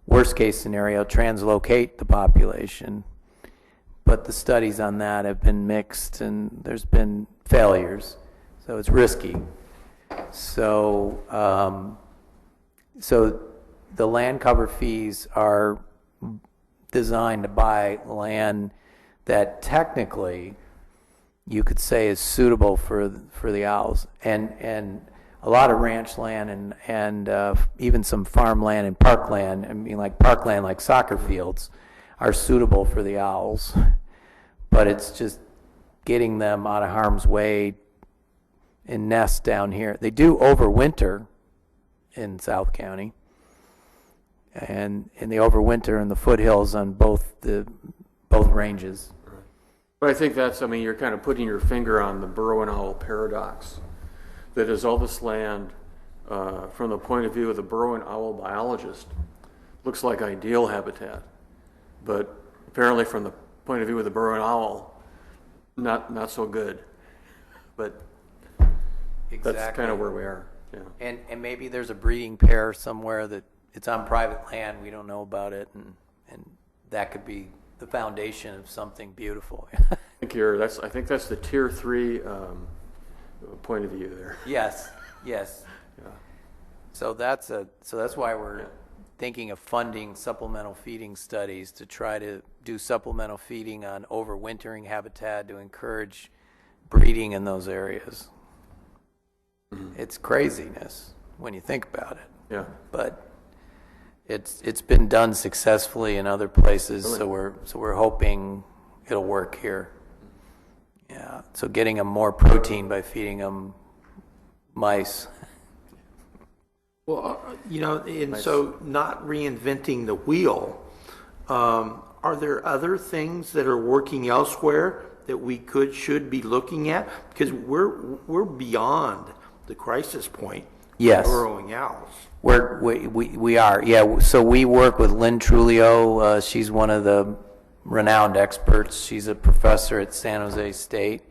worst case scenario, translocate the population. But the studies on that have been mixed and there's been failures, so it's risky. So the land cover fees are designed to buy land that technically you could say is suitable for the owls, and a lot of ranch land and even some farmland and parkland. I mean, like parkland, like soccer fields, are suitable for the owls, but it's just getting them out of harm's way in nests down here. They do overwinter in South County, and they overwinter in the foothills on both ranges. But I think that's, I mean, you're kind of putting your finger on the burrowing owl paradox. That is, all this land, from the point of view of the burrowing owl biologist, looks like ideal habitat. But apparently from the point of view of the burrowing owl, not so good. But that's kind of where we are. Yeah. And maybe there's a breeding pair somewhere that it's on private land, we don't know about it, and that could be the foundation of something beautiful. I think that's the tier 3 point of view there. Yes. Yeah. So that's why we're thinking of funding supplemental feeding studies to try to do supplemental feeding on overwintering habitat to encourage breeding in those areas. Mm-hmm. It's craziness when you think about it. Yeah. But it's been done successfully in other places, really? so we're hoping it'll work here. Yeah. So getting them more protein by feeding them mice. Well, so not reinventing the wheel, are there other things that are working elsewhere that we should be looking at? Because we're beyond the crisis point. Yes. Of burrowing owls. We are, yeah. So we work with Lynn Trulio. She's one of the renowned experts. She's a professor at San Jose State.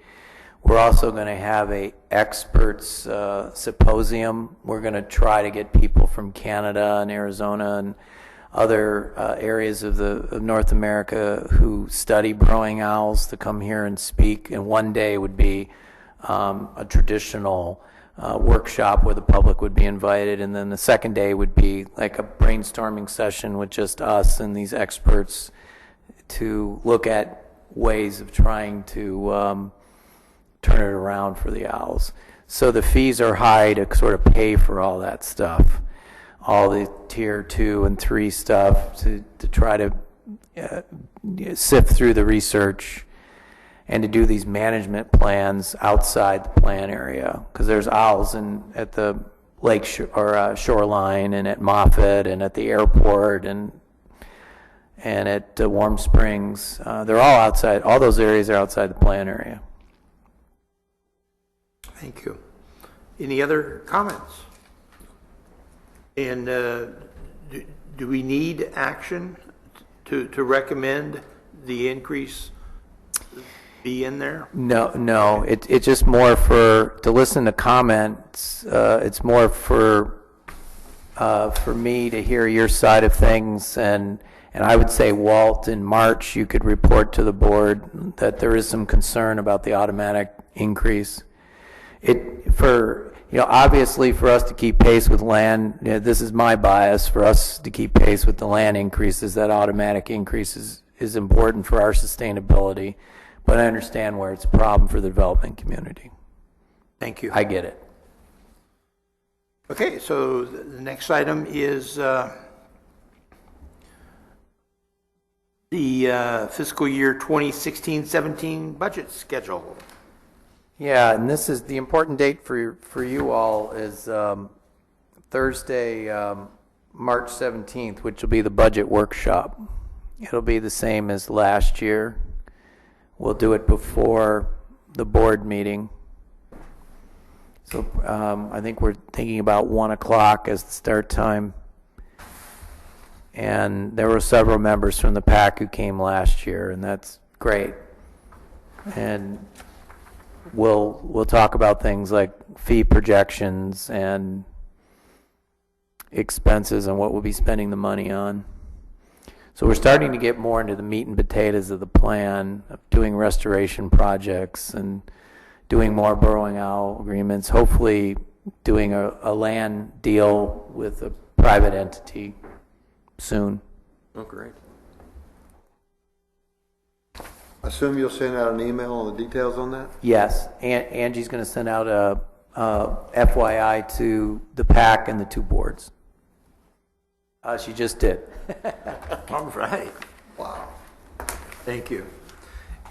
We're also going to have a experts symposium. We're going to try to get people from Canada and Arizona and other areas of North America who study burrowing owls to come here and speak. And one day would be a traditional workshop where the public would be invited, and then the second day would be like a brainstorming session with just us and these experts to look at ways of trying to turn it around for the owls. So the fees are high to sort of pay for all that stuff, all the tier 2 and 3 stuff to try to sift through the research and to do these management plans outside the plan area, because there's owls at the lake shoreline and at Moffett and at the airport and at Warm Springs. They're all outside. All those areas are outside the plan area. Thank you. Any other comments? And do we need action to recommend the increase be in there? No. It's just more to listen to comments. It's more for me to hear your side of things, and I would say, Walt, in March you could report to the board that there is some concern about the automatic increase. Obviously for us to keep pace with land, this is my bias, for us to keep pace with the land increases, that automatic increase is important for our sustainability. But I understand where it's a problem for the development community. Thank you. I get it. Okay, so the next item is the fiscal year 2016-17 budget schedule. Yeah, and this is the important date for you all is Thursday, March 17th, which will be the budget workshop. It'll be the same as last year. We'll do it before the board meeting. So I think we're thinking about 1 o'clock as the start time. And there were several members from the PAC who came last year, and that's great. And we'll talk about things like fee projections and expenses and what we'll be spending the money on. So we're starting to get more into the meat and potatoes of the plan, of doing restoration projects and doing more burrowing owl agreements, hopefully doing a land deal with a private entity soon. Oh, great. Assume you'll send out an email on the details on that? Yes, Angie's going to send out a FYI to the PAC and the 2 boards. She just did. All right. Wow. Thank you.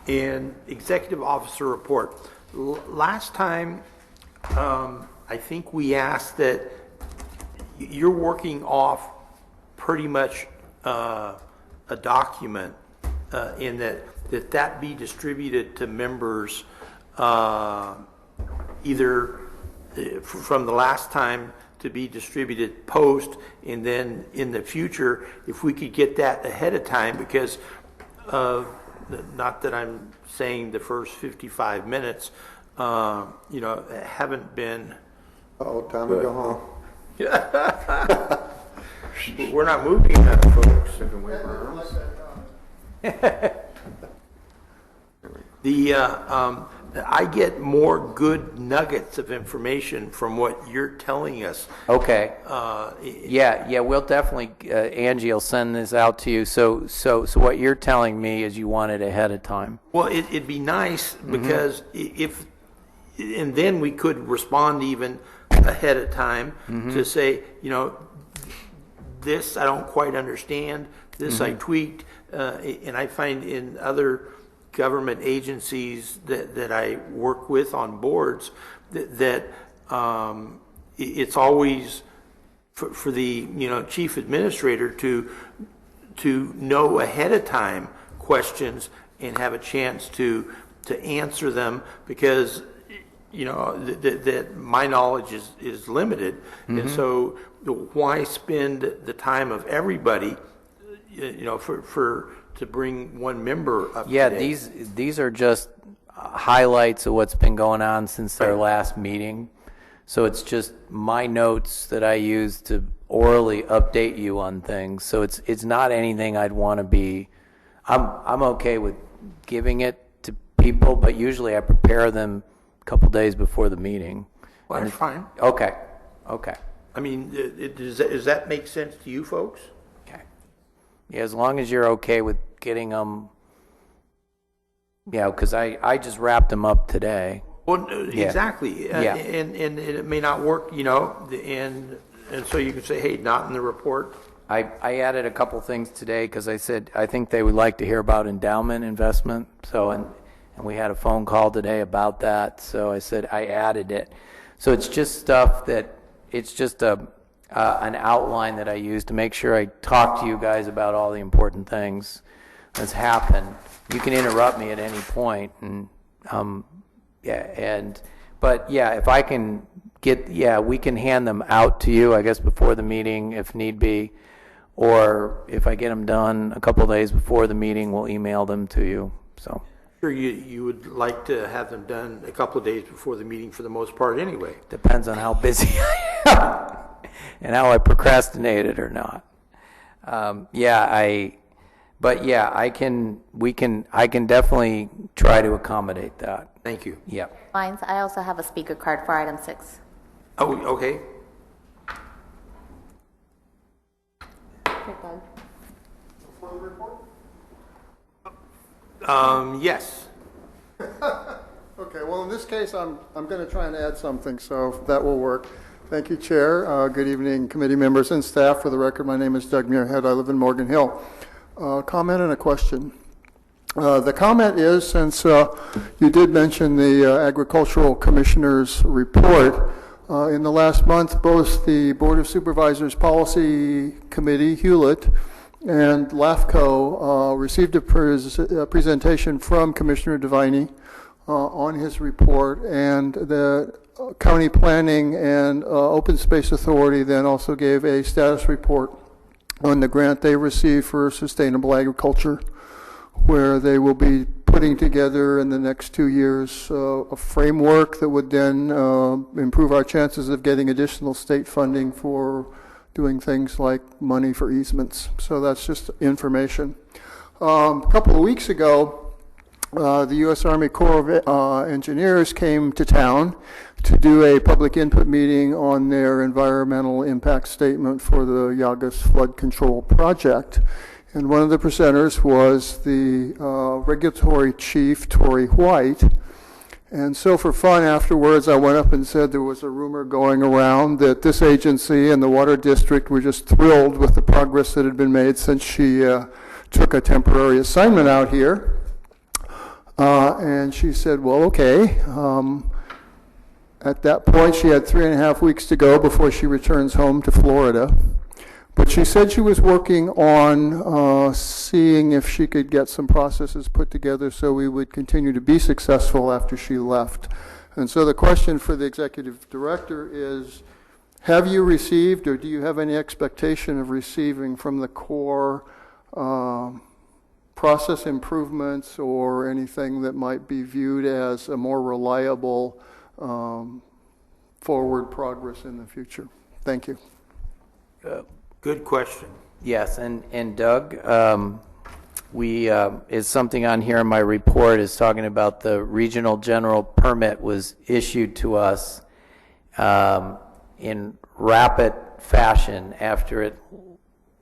And executive officer report. Last time, I think we asked that you're working off pretty much a document in that be distributed to members either from the last time to be distributed post, and then in the future, if we could get that ahead of time, because not that I'm saying the first 55 minutes, haven't been. Oh, time to go home. We're not moving that, folks. I get more good nuggets of information from what you're telling us. Okay. Yeah, we'll definitely, Angie will send this out to you. So what you're telling me is you want it ahead of time. Well, it'd be nice because and then we could respond even ahead of time to say, this I don't quite understand, this I tweaked, and I find in other government agencies that I work with on boards that it's always for the chief administrator to know ahead of time questions and have a chance to answer them, because that my knowledge is limited, and so why spend the time of everybody to bring one member up? Yeah, today? these are just highlights of what's been going on since our last meeting. So it's just my notes that I use to orally update you on things. So it's not anything I'd want to be. I'm okay with giving it to people, but usually I prepare them a couple days before the meeting. Well, that's fine. Okay. I mean, does that make sense to you folks? Okay. Yeah, as long as you're okay with getting them. Yeah, because I just wrapped them up today. Well, Yeah. exactly. Yeah. And it may not work, and so you can say, hey, not in the report. I added a couple things today because I said I think they would like to hear about endowment investment. So and we had a phone call today about that. So I said I added it. So it's just stuff that it's just an outline that I use to make sure I talk to you guys about all the important things that's happened. You can interrupt me at any point, and if I can we can hand them out to you, I guess, before the meeting if need be, or if I get them done a couple of days before the meeting, we'll email them to you. So. Sure, you would like to have them done a couple of days before the meeting for the most part anyway. Depends on how busy I am and how I procrastinated or not. I can definitely try to accommodate that. Thank you. Yeah. Lines, I also have a speaker card for item 6. Oh, okay. Yes. Okay, well, in this case, I'm going to try and add something, so that will work. Thank you, Chair. Good evening, committee members and staff. For the record, my name is Doug Muirhead. I live in Morgan Hill. Comment and a question. The comment is, since you did mention the Agricultural Commissioner's report, in the last month, both the Board of Supervisors Policy Committee, Hewlett, and LAFCO received a presentation from Commissioner Deviney on his report, and the County Planning and Open Space Authority then also gave a status report on the grant they received for sustainable agriculture, where they will be putting together in the next 2 years a framework that would then improve our chances of getting additional state funding for doing things like money for easements. So that's just information. A couple of weeks ago, the U.S. Army Corps of Engineers came to town to do a public input meeting on their environmental impact statement for the Yagas flood control project. And one of the presenters was the regulatory chief, Tory White. And so for fun afterwards, I went up and said there was a rumor going around that this agency and the Water District were just thrilled with the progress that had been made since she took a temporary assignment out here. And she said, well, okay. At that point, she had 3.5 weeks to go before she returns home to Florida. But she said she was working on seeing if she could get some processes put together so we would continue to be successful after she left. And so the question for the executive director is, have you received, or do you have any expectation of receiving from the Corps process improvements or anything that might be viewed as a more reliable forward progress in the future? Thank you. Good question. Yes, and Doug, is something on here in my report is talking about the regional general permit was issued to us in rapid fashion after it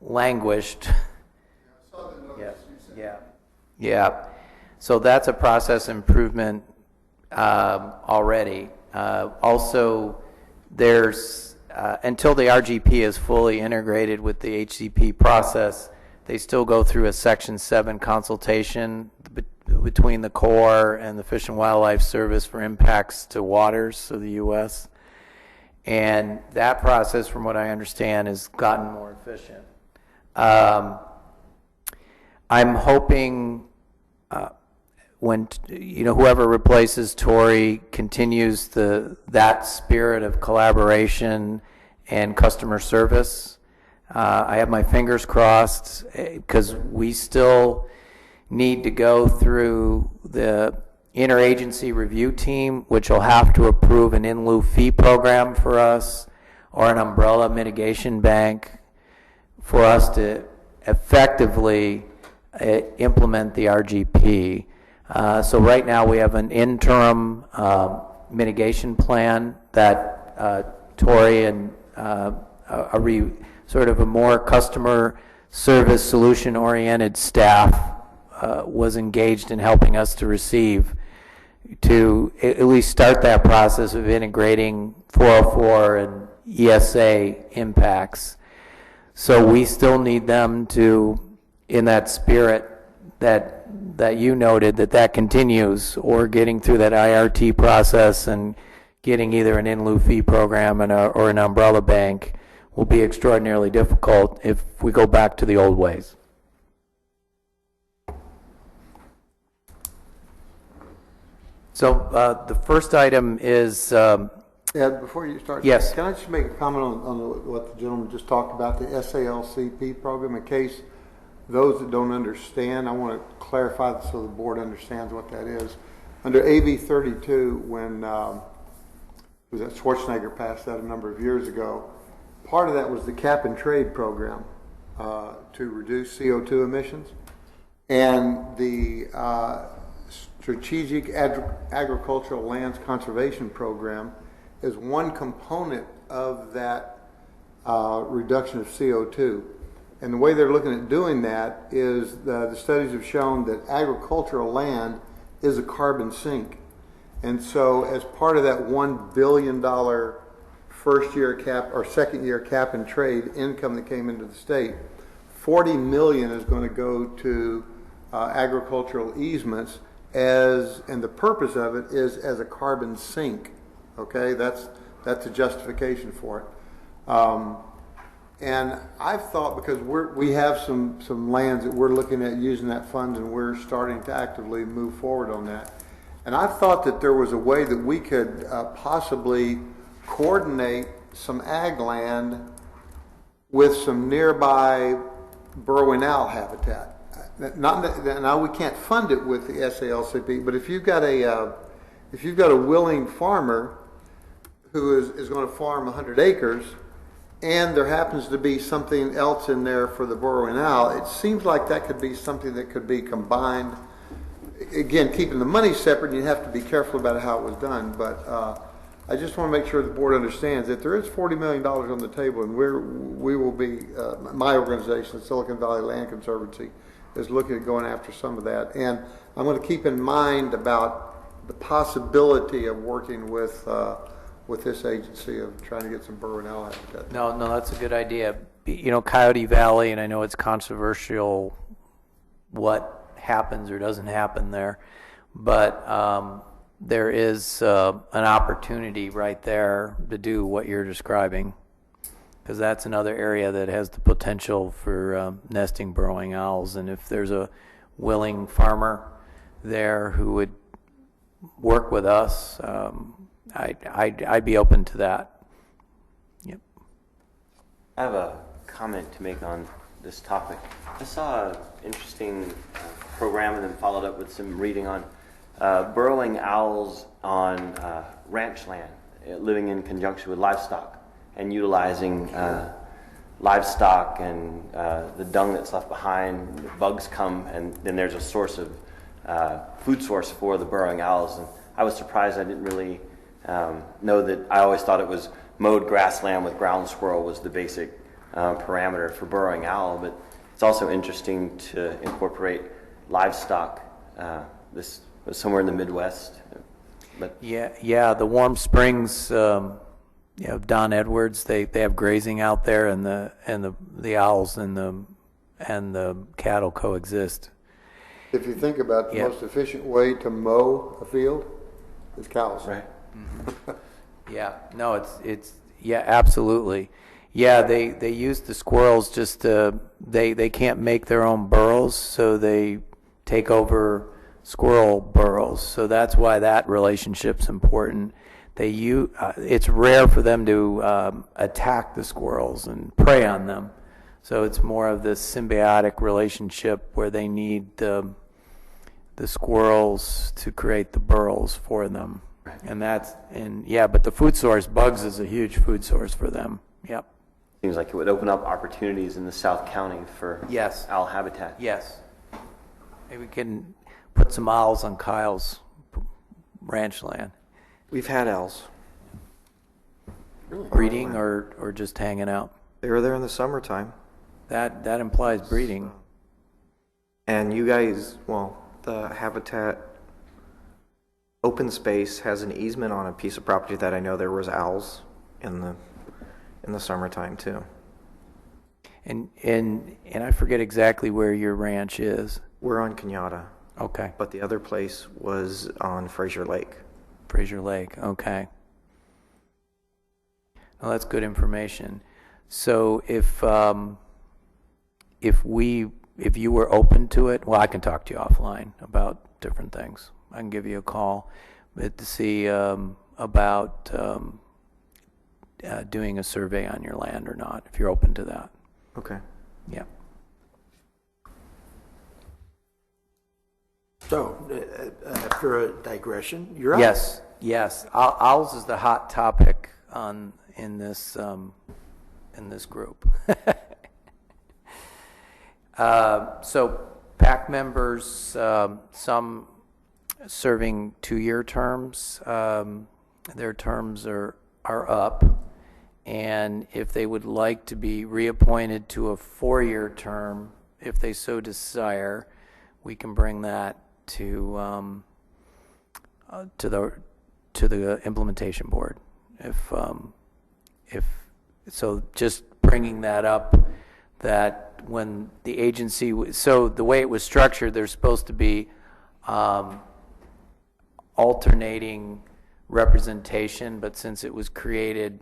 languished. Yeah. So that's a process improvement already. Also, there's until the RGP is fully integrated with the HCP process, they still go through a Section 7 consultation between the Corps and the Fish and Wildlife Service for impacts to waters of the U.S. And that process, from what I understand, has gotten more efficient. I'm hoping when whoever replaces Tory continues that spirit of collaboration and customer service. I have my fingers crossed because we still need to go through the interagency review team, which will have to approve an in lieu fee program for us or an umbrella mitigation bank for us to effectively implement the RGP. So right now we have an interim mitigation plan that Tory and sort of a more customer service solution-oriented staff was engaged in helping us to receive to at least start that process of integrating 404 and ESA impacts. So we still need them to, in that spirit that you noted, that continues, or getting through that IRT process and getting either an in lieu fee program or an umbrella bank will be extraordinarily difficult if we go back to the old ways. So the first item is... Ed, before you start, yes. Can I just make a comment on what the gentleman just talked about, the SALCP program, in case those that don't understand, I want to clarify so the board understands what that is. Under AB 32, when was that Schwarzenegger passed that a number of years ago, part of that was the cap and trade program to reduce CO2 emissions. And the Strategic Agricultural Lands Conservation Program is one component of that reduction of CO2. And the way they're looking at doing that is the studies have shown that agricultural land is a carbon sink. And so as part of that $1 billion first year cap or second year cap and trade income that came into the state, 40 million is going to go to agricultural easements and the purpose of it is as a carbon sink. Okay, that's a justification for it. And I've thought, because we have some lands that we're looking at using that fund, and we're starting to actively move forward on that. And I thought that there was a way that we could possibly coordinate some ag land with some nearby burrowing owl habitat. Now we can't fund it with the SALCP, but if you've got a willing farmer who is going to farm 100 acres, and there happens to be something else in there for the burrowing owl, it seems like that could be something that could be combined. Again, keeping the money separate, you have to be careful about how it was done, but I just want to make sure the board understands that there is $40 million on the table, and we will be, my organization, the Silicon Valley Land Conservancy, is looking at going after some of that. And I'm going to keep in mind about the possibility of working with this agency of trying to get some burrowing owl habitat. No, that's a good idea. You know, Coyote Valley, and I know it's controversial what happens or doesn't happen there, but there is an opportunity right there to do what you're describing, because that's another area that has the potential for nesting burrowing owls. And if there's a willing farmer there who would work with us, I'd be open to that. Yep. I have a comment to make on this topic. I saw an interesting program and then followed up with some reading on burrowing owls on ranch land, living in conjunction with livestock and utilizing livestock and the dung that's left behind. Bugs come, and then there's a source of food source for the burrowing owls. And I was surprised. I didn't really know that. I always thought it was mowed grassland with ground squirrel was the basic parameter for burrowing owl, but it's also interesting to incorporate livestock. This was somewhere in the Midwest. But yeah, the Warm Springs, Don Edwards, they have grazing out there, and the owls and the cattle coexist. If you think about the most efficient way to mow a field, is cows. Right. Mm-hmm. It's absolutely. Yeah, they use the squirrels just to, they can't make their own burrows, so they take over squirrel burrows. So that's why that relationship's important. It's rare for them to attack the squirrels and prey on them. So it's more of this symbiotic relationship where they need the squirrels to create the burrows for them. But the food source, bugs is a huge food source for them. Yep. Seems like it would open up opportunities in the South County for owl habitat. Yes. Maybe we can put some owls on Kyle's ranch land. We've had owls. Breeding or just hanging out? They were there in the summertime. That implies breeding. And you guys, the habitat open space has an easement on a piece of property that I know there was owls in the summertime too. And I forget exactly where your ranch is. We're on Kenyatta. Okay. But the other place was on Fraser Lake. Fraser Lake, okay. Well, that's good information. So if you were open to it, well, I can talk to you offline about different things. I can give you a call, but to see about doing a survey on your land or not, if you're open to that. Okay. Yeah. So, after a digression, you're up. Yes. Owls is the hot topic in this group. So, PAC members, some serving 2-year terms, their terms are up, and if they would like to be reappointed to a 4-year term, if they so desire, we can bring that to the implementation board. If so, just bringing that up, that when the agency, so the way it was structured, there's supposed to be alternating representation, but since it was created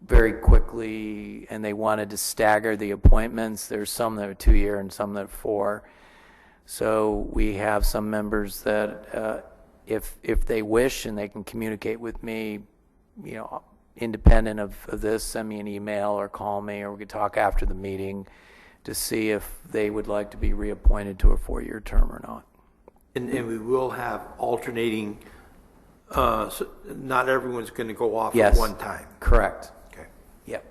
very quickly and they wanted to stagger the appointments, there's some that are 2-year and some that are 4. So we have some members that, if they wish and they can communicate with me, independent of this, send me an email or call me, or we could talk after the meeting to see if they would like to be reappointed to a 4-year term or not. And we will have alternating, so not everyone's going to go off Yes. at one time. Correct. Okay. Yep.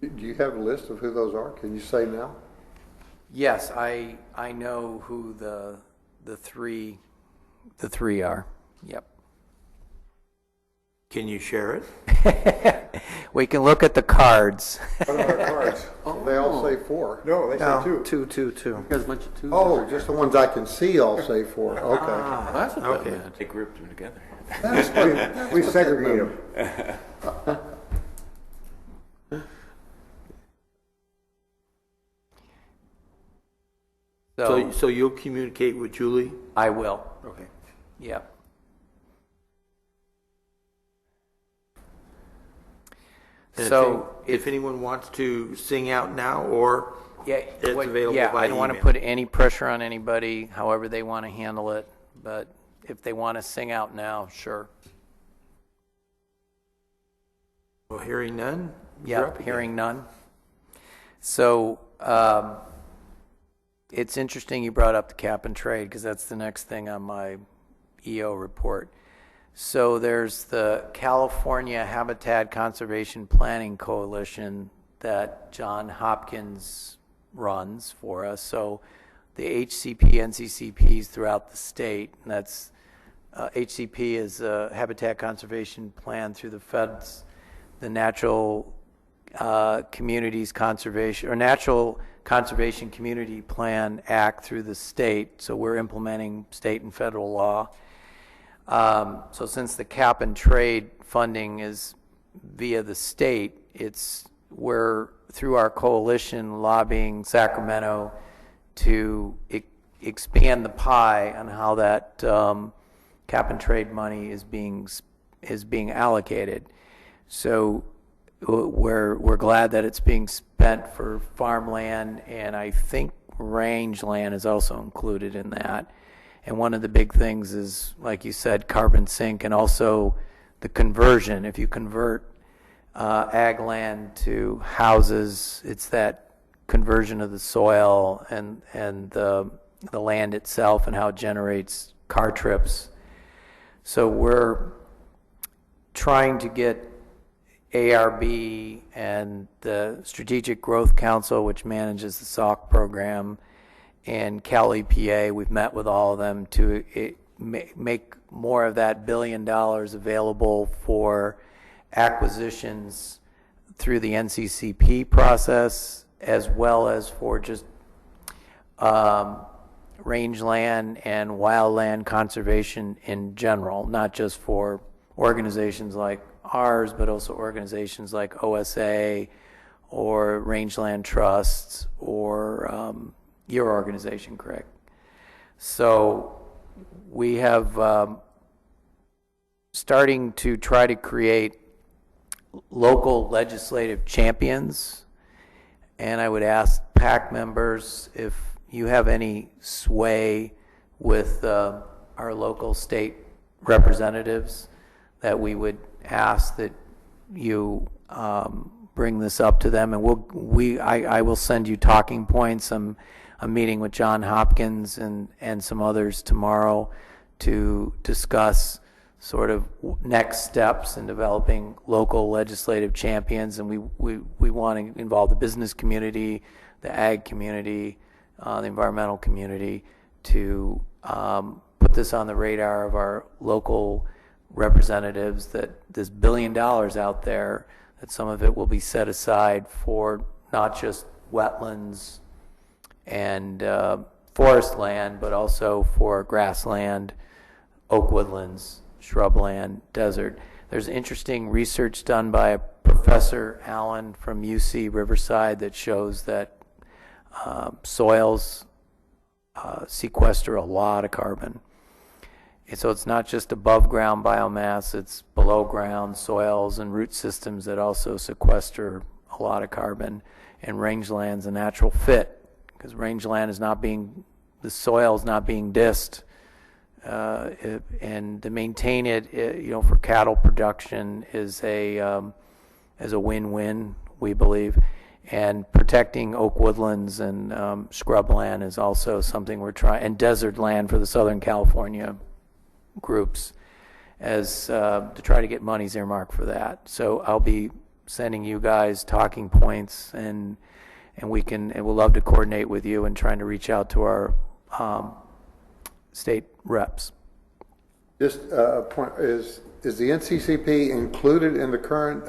Do you have a list of who those are? Can you say now? Yes, I know who the three are. Yep. Can you share it? We can look at the cards. What are our cards? They all say 4. No, they say No, 2. 2. There's a bunch of twos. Oh, just the ones I can see all say 4. Okay. That's what Okay. that meant. They grouped them together. We segregate them. So you'll communicate with Julie? I will. Okay. Yep. And So if anyone wants to sing out now, or yeah, it's available yeah, by I don't want to email. put any pressure on anybody, however they want to handle it. But if they want to sing out now, sure. Well, hearing none? you're up Yeah, again. hearing none. So it's interesting you brought up the cap and trade, because that's the next thing on my EO report. So there's the California Habitat Conservation Planning Coalition that John Hopkins runs for us. So the HCP, NCCPs throughout the state, and that's HCP is a Habitat Conservation Plan through the feds, the Natural Communities Conservation, or Natural Conservation Community Plan Act through the state. So we're implementing state and federal law. So since the cap and trade funding is via the state, we're through our coalition lobbying Sacramento to expand the pie on how that cap and trade money is being allocated. So we're glad that it's being spent for farmland, and I think rangeland is also included in that. And one of the big things is, like you said, carbon sink, and also the conversion. If you convert ag land to houses, it's that conversion of the soil and the land itself and how it generates car trips. So we're trying to get ARB and the Strategic Growth Council, which manages the SALC program, and Cal EPA, we've met with all of them to make more of that $1 billion available for acquisitions through the NCCP process, as well as for just rangeland and wildland conservation in general, not just for organizations like ours, but also organizations like OSA or Rangeland Trusts or your organization, Craig. So we have starting to try to create local legislative champions, and I would ask PAC members if you have any sway with our local state representatives, that we would ask that you bring this up to them, and I will send you talking points. I'm meeting with John Hopkins and some others tomorrow to discuss sort of next steps in developing local legislative champions, and we want to involve the business community, the ag community, the environmental community to put this on the radar of our local representatives, that this $1 billion out there, that some of it will be set aside for not just wetlands and forest land, but also for grassland, oak woodlands, shrubland, desert. There's interesting research done by Professor Allen from UC Riverside that shows that soils sequester a lot of carbon. And so it's not just above ground biomass, it's below ground soils and root systems that also sequester a lot of carbon. And rangeland's a natural fit, because rangeland is not being the soil's not being dissed. And to maintain it, for cattle production is a win-win, we believe. And protecting oak woodlands and scrubland is also something we're trying, and desert land for the Southern California groups, as to try to get monies earmarked for that. So I'll be sending you guys talking points, and we'll love to coordinate with you and trying to reach out to our state reps. Just a point, is the NCCP included in the current?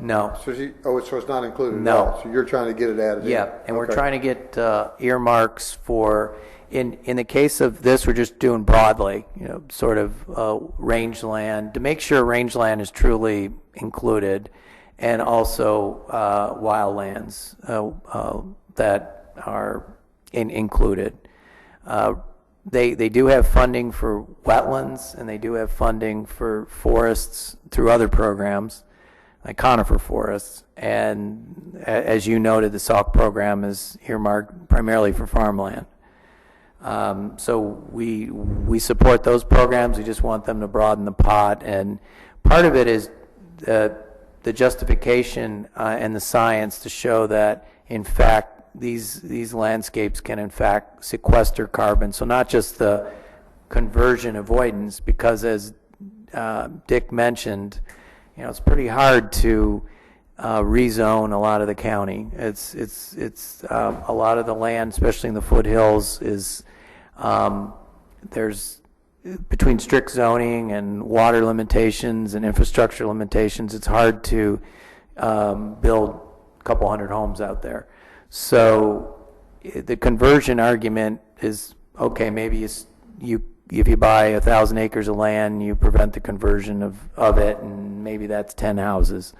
No. So it's not included No. at all? So you're trying to get it added in? Yeah, and we're Okay. trying to get earmarks for, in the case of this, we're just doing broadly, sort of rangeland, to make sure rangeland is truly included, and also wildlands that are included. They do have funding for wetlands, and they do have funding for forests through other programs, like conifer forests. And as you noted, the SALT program is earmarked primarily for farmland. So we support those programs. We just want them to broaden the pot. And part of it is the justification and the science to show that, in fact, these landscapes can in fact sequester carbon. So not just the conversion avoidance, because as Dick mentioned, it's pretty hard to rezone a lot of the county. It's a lot of the land, especially in the foothills, is there's between strict zoning and water limitations and infrastructure limitations, it's hard to build a couple hundred homes out there. So the conversion argument is, okay, maybe if you buy 1,000 acres of land, you prevent the conversion of it, and maybe that's 10 houses,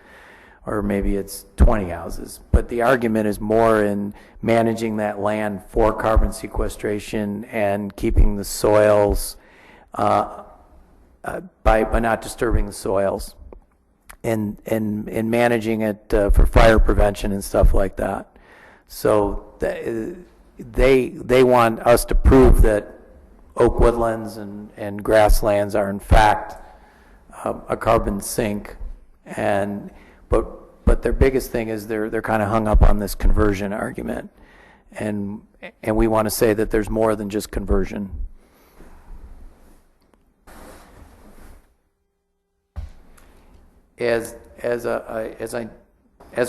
or maybe it's 20 houses. But the argument is more in managing that land for carbon sequestration and keeping the soils, by not disturbing the soils, and managing it for fire prevention and stuff like that. So they want us to prove that oak woodlands and grasslands are in fact a carbon sink, but their biggest thing is they're kind of hung up on this conversion argument, and we want to say that there's more than just conversion. As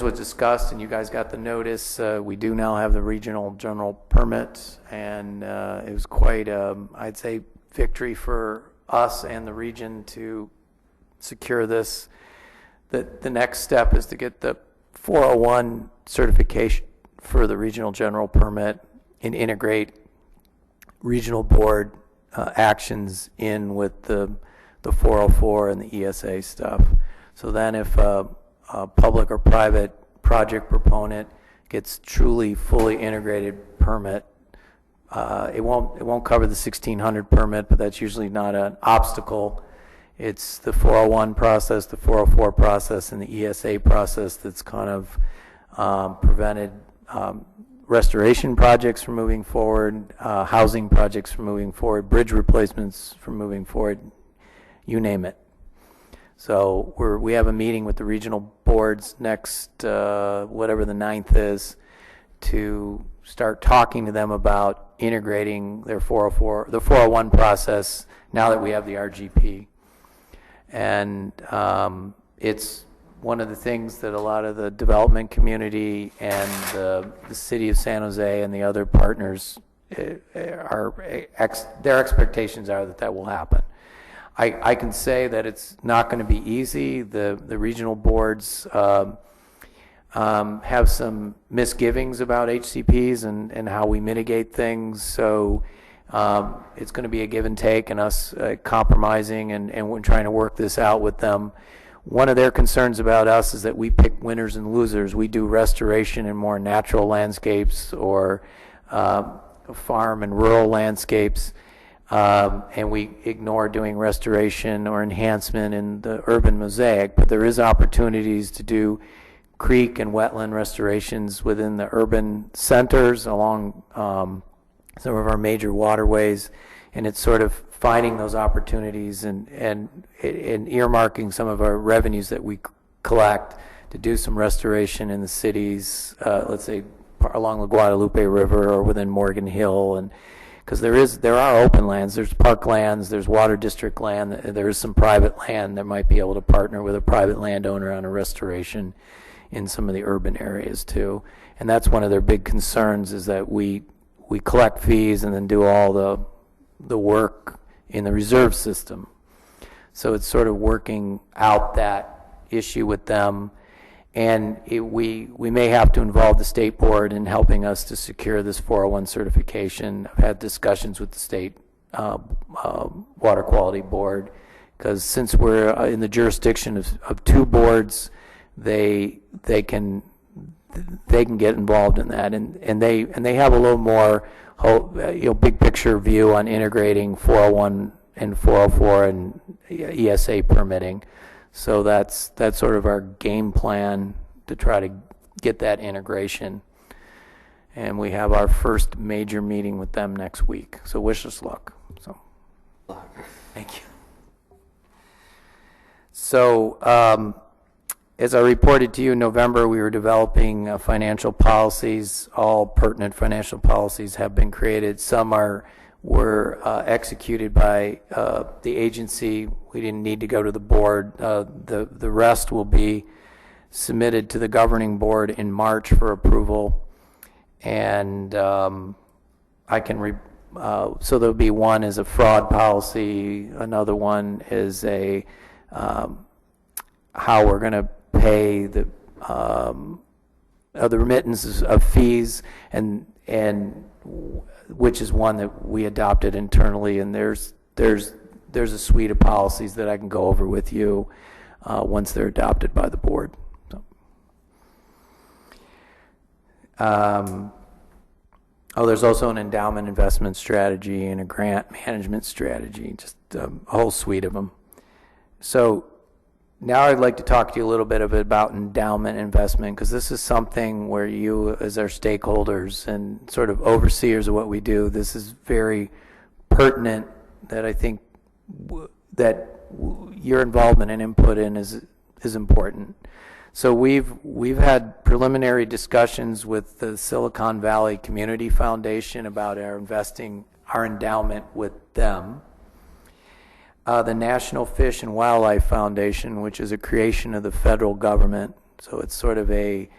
was discussed, and you guys got the notice, we do now have the regional general permit, and it was quite, I'd say, victory for us and the region to secure this. The next step is to get the 401 certification for the regional general permit and integrate regional board actions in with the 404 and the ESA stuff. So then if a public or private project proponent gets truly fully integrated permit, it won't cover the 1600 permit, but that's usually not an obstacle. It's the 401 process, the 404 process, and the ESA process that's kind of prevented restoration projects from moving forward, housing projects from moving forward, bridge replacements from moving forward, you name it. So we have a meeting with the regional boards next, whatever the 9th is, to start talking to them about integrating their 404, the 401 process now that we have the RGP. And it's one of the things that a lot of the development community and the city of San Jose and the other partners their expectations are that will happen. I can say that it's not going to be easy. The regional boards have some misgivings about HCPs and how we mitigate things. So it's going to be a give and take, and us compromising and we're trying to work this out with them. One of their concerns about us is that we pick winners and losers. We do restoration in more natural landscapes or farm and rural landscapes. And we ignore doing restoration or enhancement in the urban mosaic, but there is opportunities to do creek and wetland restorations within the urban centers along some of our major waterways, and it's sort of finding those opportunities and earmarking some of our revenues that we collect to do some restoration in the cities, let's say along the Guadalupe River or within Morgan Hill, and because there are open lands, there's park lands, there's water district land, there is some private land that might be able to partner with a private landowner on a restoration in some of the urban areas too. And that's one of their big concerns, is that we collect fees and then do all the work in the reserve system. So it's sort of working out that issue with them. And we may have to involve the state board in helping us to secure this 401 certification. I've had discussions with the state water quality board, because since we're in the jurisdiction of two boards, they can get involved in that, and they have a little more big picture view on integrating 401 and 404 and ESA permitting. So that's sort of our game plan to try to get that integration. And we have our first major meeting with them next week. So wish us luck. So thank you. So as I reported to you in November, we were developing financial policies. All pertinent financial policies have been created. Some were executed by the agency. We didn't need to go to the board. The rest will be submitted to the governing board in March for approval. And I can, so there'll be one is a fraud policy, another one is a how we're going to pay the remittances of fees, and which is one that we adopted internally, and there's a suite of policies that I can go over with you once they're adopted by the board. So. There's also an endowment investment strategy and a grant management strategy, just a whole suite of them. So now I'd like to talk to you a little bit about endowment investment, because this is something where you, as our stakeholders and sort of overseers of what we do, this is very pertinent, that I think that your involvement and input in is important. So we've had preliminary discussions with the Silicon Valley Community Foundation about our endowment with them. The National Fish and Wildlife Foundation, which is a creation of the federal government, so it's sort of a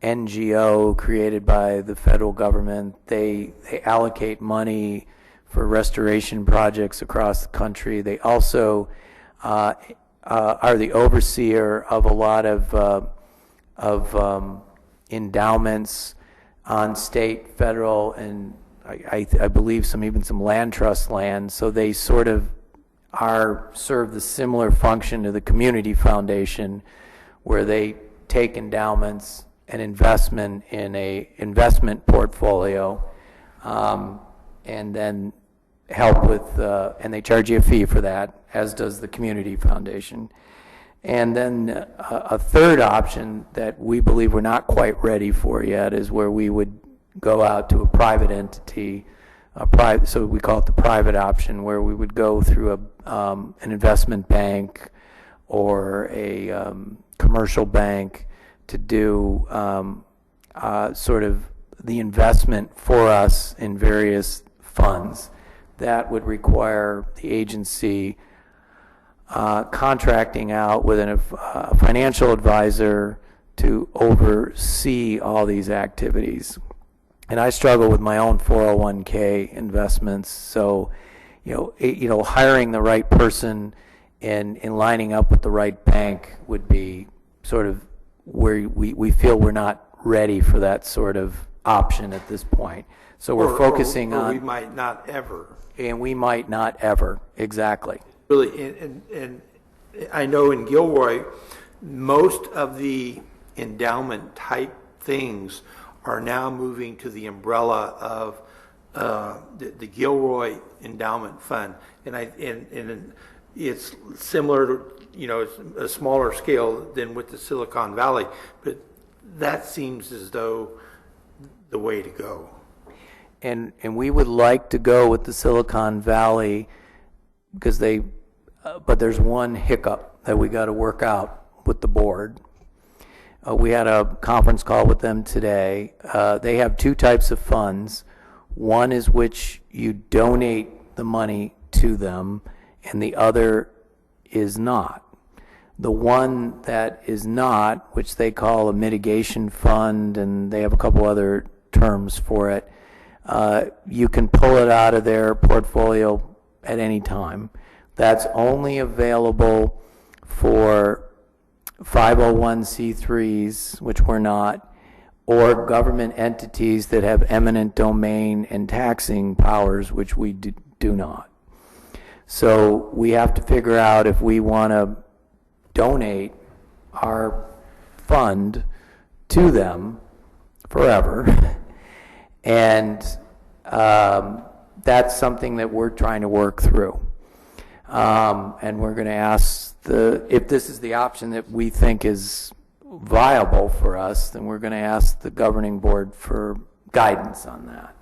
NGO created by the federal government. They allocate money for restoration projects across the country. They also are the overseer of a lot of endowments on state, federal, and I believe even some land trust land. So they sort of serve the similar function to the community foundation, where they take endowments and investment in a investment portfolio, and then help with, and they charge you a fee for that, as does the community foundation. And then a third option that we believe we're not quite ready for yet is where we would go out to a private entity, so we call it the private option, where we would go through an investment bank or a commercial bank to do sort of the investment for us in various funds. That would require the agency contracting out with a financial advisor to oversee all these activities. And I struggle with my own 401k investments, so hiring the right person and lining up with the right bank would be sort of where we feel we're not ready for that sort of option at this point. So we're focusing on. We might not ever. And we might not ever, exactly. Really, and I know in Gilroy, most of the endowment type things are now moving to the umbrella of the Gilroy Endowment Fund, and it's similar to, it's a smaller scale than with the Silicon Valley, but that seems as though the way to go. and we would like to go with the Silicon Valley because but there's one hiccup that we got to work out with the board. We had a conference call with them today. They have two types of funds. One is which you donate the money to them, and the other is not. The one that is not, which they call a mitigation fund, and they have a couple other terms for it, you can pull it out of their portfolio at any time. That's only available for 501c3s, which we're not, or government entities that have eminent domain and taxing powers, which we do not. So we have to figure out if we want to donate our fund to them forever. And that's something that we're trying to work through. And we're going to ask if this is the option that we think is viable for us, then we're going to ask the governing board for guidance on that.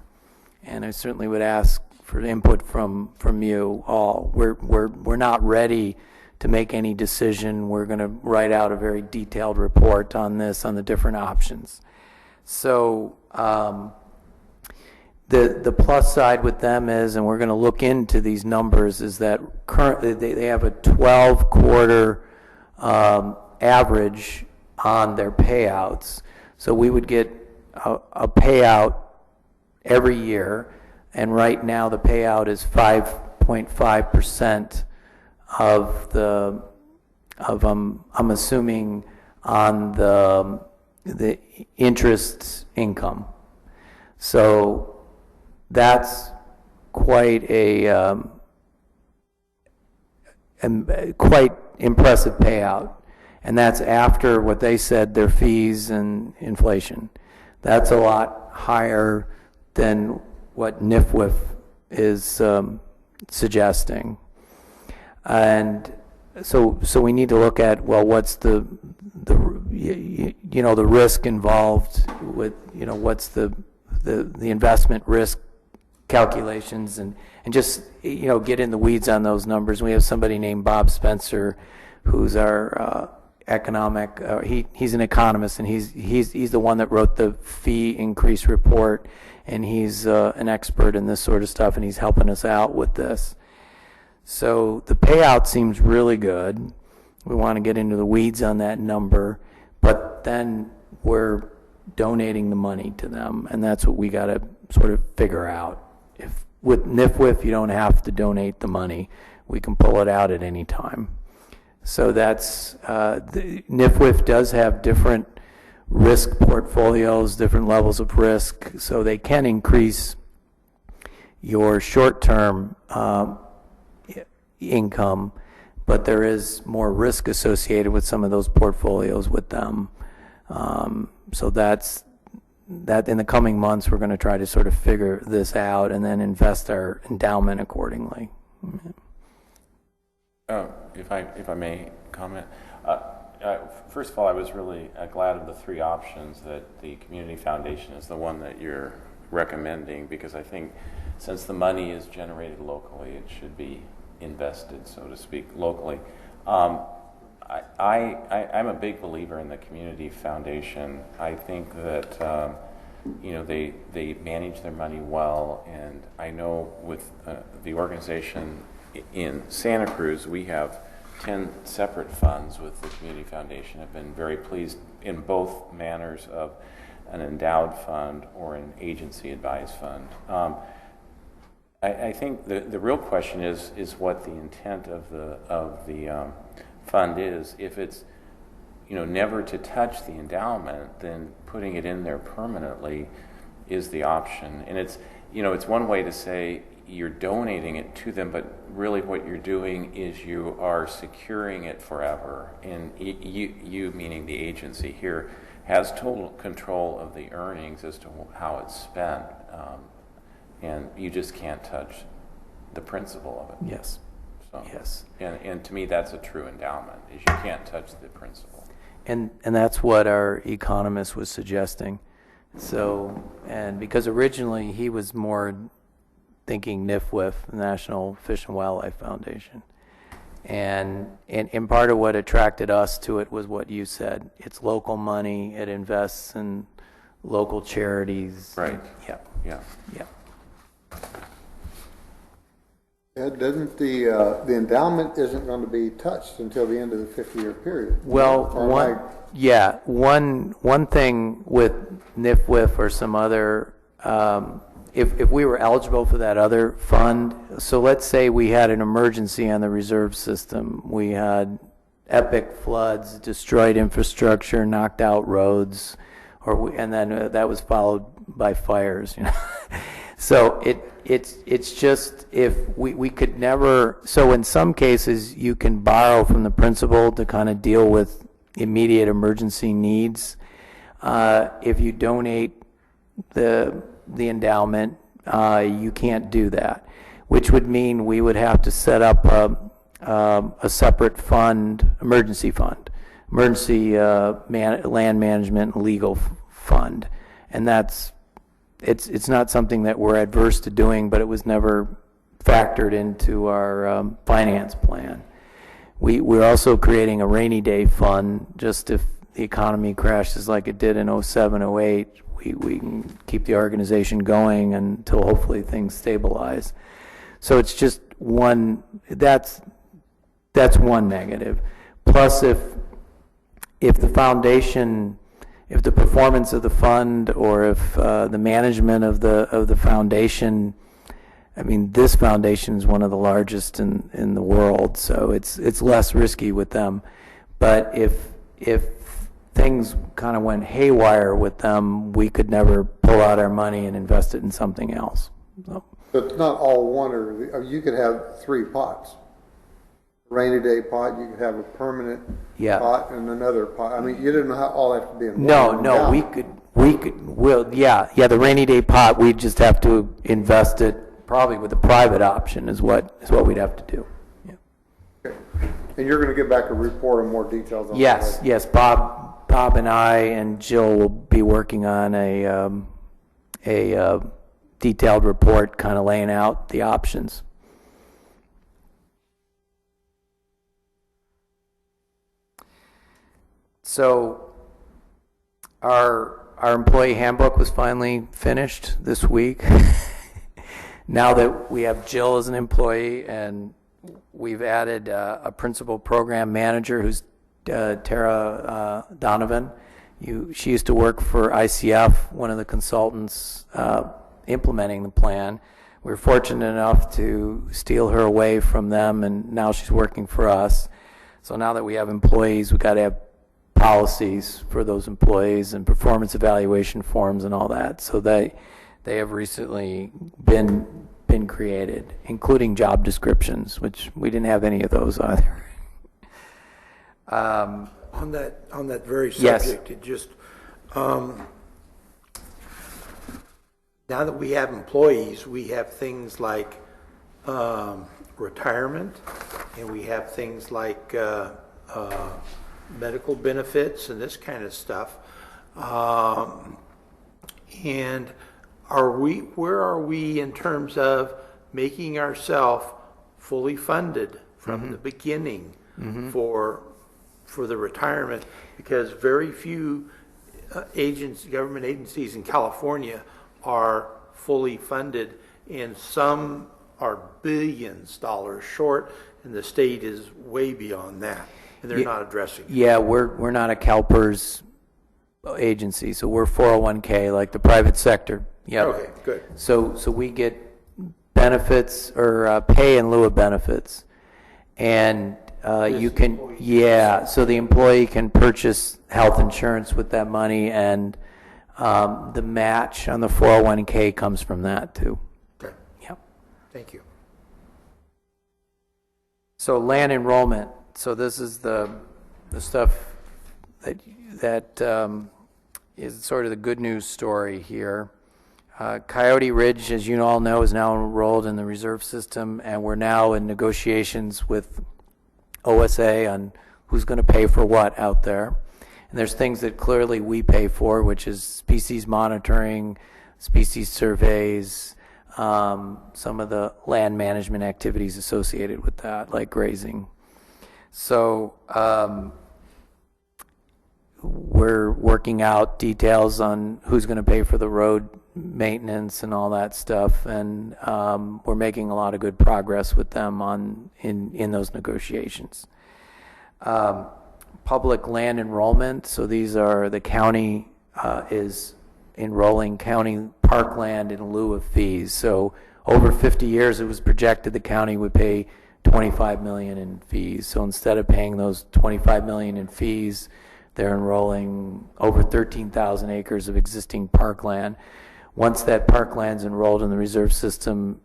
And I certainly would ask for input from you all. We're not ready to make any decision. We're going to write out a very detailed report on this, on the different options. So the plus side with them is, and we're going to look into these numbers, is that currently they have a 12-quarter average on their payouts. So we would get a payout every year, and right now the payout is 5.5% I'm assuming on the interest income. So that's quite quite impressive payout, and that's after what they said their fees and inflation. That's a lot higher than what NIFWIF is suggesting. And so we need to look at, well, what's the risk involved with, what's the investment risk calculations, and just, get in the weeds on those numbers. We have somebody named Bob Spencer, who's our economic, he's an economist, and he's the one that wrote the fee increase report, and he's an expert in this sort of stuff, and he's helping us out with this. So the payout seems really good. We want to get into the weeds on that number, but then we're donating the money to them, and that's what we got to sort of figure out. If with NIFWIF you don't have to donate the money, we can pull it out at any time. So that's NIFWIF does have different risk portfolios, different levels of risk, so they can increase your short-term income, but there is more risk associated with some of those portfolios with them. So that in the coming months we're going to try to sort of figure this out and then invest our endowment accordingly. If I may comment, first of all, I was really glad of the three options that the Community Foundation is the one that you're recommending, because I think since the money is generated locally, it should be invested, so to speak, locally. I'm a big believer in the Community Foundation. I think that they manage their money well, and I know with the organization in Santa Cruz, we have 10 separate funds with the Community Foundation. I've been very pleased in both manners of an endowed fund or an agency advised fund. I think the real question is what the intent of the fund is. If it's never to touch the endowment, then putting it in there permanently is the option. And it's one way to say you're donating it to them, but really what you're doing is you are securing it forever. And you meaning the agency here, has total control of the earnings as to how it's spent. And you just can't touch the principle of it. Yes. So, yes. And to me, that's a true endowment, is you can't touch the principle. And that's what our economist was suggesting. So, and because originally he was more thinking NIFWF, the National Fish and Wildlife Foundation. And part of what attracted us to it was what you said. It's local money. It invests in local charities. Right. Yeah. Yeah. Yeah. Ed, doesn't the endowment isn't going to be touched until the end of the 50-year period? Well, Or one thing with NIFWF or some other, if we were eligible for that other fund, so let's say we had an emergency on the reserve system. We had epic floods, destroyed infrastructure, knocked out roads, and then that was followed by fires. So it's just if we could never. So in some cases you can borrow from the principal to kind of deal with immediate emergency needs. If you donate the endowment, you can't do that, which would mean we would have to set up a separate fund, emergency land management and legal fund, and it's not something that we're adverse to doing, but it was never factored into our finance plan. We're also creating a rainy day fund, just if the economy crashes like it did in 07, 08, we can keep the organization going until hopefully things stabilize. So it's just one, that's one negative. Plus if the foundation, if the performance of the fund or if the management of the foundation, I mean, this foundation is one of the largest in the world, so it's less risky with them. But if things kind of went haywire with them, we could never pull out our money and invest it in something else. So it's not all one, or you could have 3 pots. Rainy day pot, you could have a permanent pot and another pot. I mean, you didn't all have to be in one. No, the rainy day pot, we just have to invest it probably with a private option is what we'd have to do. Yeah. Okay. And you're going to get back a report and more details on that? Yes, Bob and I and Jill will be working on a detailed report kind of laying out the options. So our employee handbook was finally finished this week. Now that we have Jill as an employee and we've added a principal program manager who's Tara Donovan. She used to work for ICF, one of the consultants implementing the plan. We were fortunate enough to steal her away from them, and now she's working for us. So now that we have employees, we've got to have policies for those employees and performance evaluation forms and all that. So they have recently been created, including job descriptions, which we didn't have any of those either. On that very subject, it just now that we have employees, we have things like retirement, and we have things like medical benefits and this kind of stuff. And where are we in terms of making ourselves fully funded from the beginning for the retirement? Because very few government agencies in California are fully funded, and some are billions dollars short, and the state is way beyond that, and they're not addressing it. Yeah, we're not a CalPERS agency, so we're 401k like the private sector. Yep. Okay, good. So we get benefits or pay in lieu of benefits, and you can so the employee can purchase health insurance with that money, and the match on the 401k comes from that too. Okay. Yep. Thank you. So land enrollment. So this is the stuff that is sort of the good news story here. Coyote Ridge, as you all know, is now enrolled in the reserve system, and we're now in negotiations with OSA on who's going to pay for what out there. And there's things that clearly we pay for, which is species monitoring, species surveys, some of the land management activities associated with that, like grazing. So we're working out details on who's going to pay for the road maintenance and all that stuff, and we're making a lot of good progress with them in those negotiations. Public land enrollment, so these are the county is enrolling county parkland in lieu of fees. So over 50 years it was projected the county would pay $25 million in fees. So instead of paying those $25 million in fees, they're enrolling over 13,000 acres of existing parkland. Once that parkland's enrolled in the reserve system,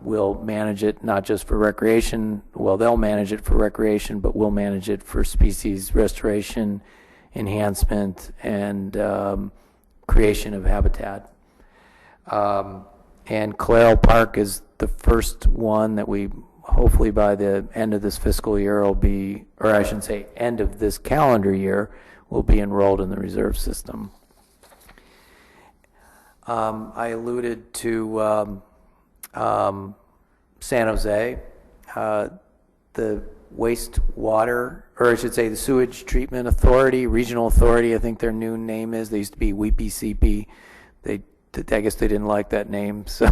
we'll manage it not just for recreation. Well, they'll manage it for recreation, but we'll manage it for species restoration, enhancement, and creation of habitat. And Clara Park is the first one that we hopefully by the end of this fiscal year will be, or I shouldn't say end of this calendar year, will be enrolled in the reserve system. I alluded to San Jose. The wastewater, or I should say the sewage treatment authority, regional authority, I think their new name is. They used to be WEPCP. I guess they didn't like that name, so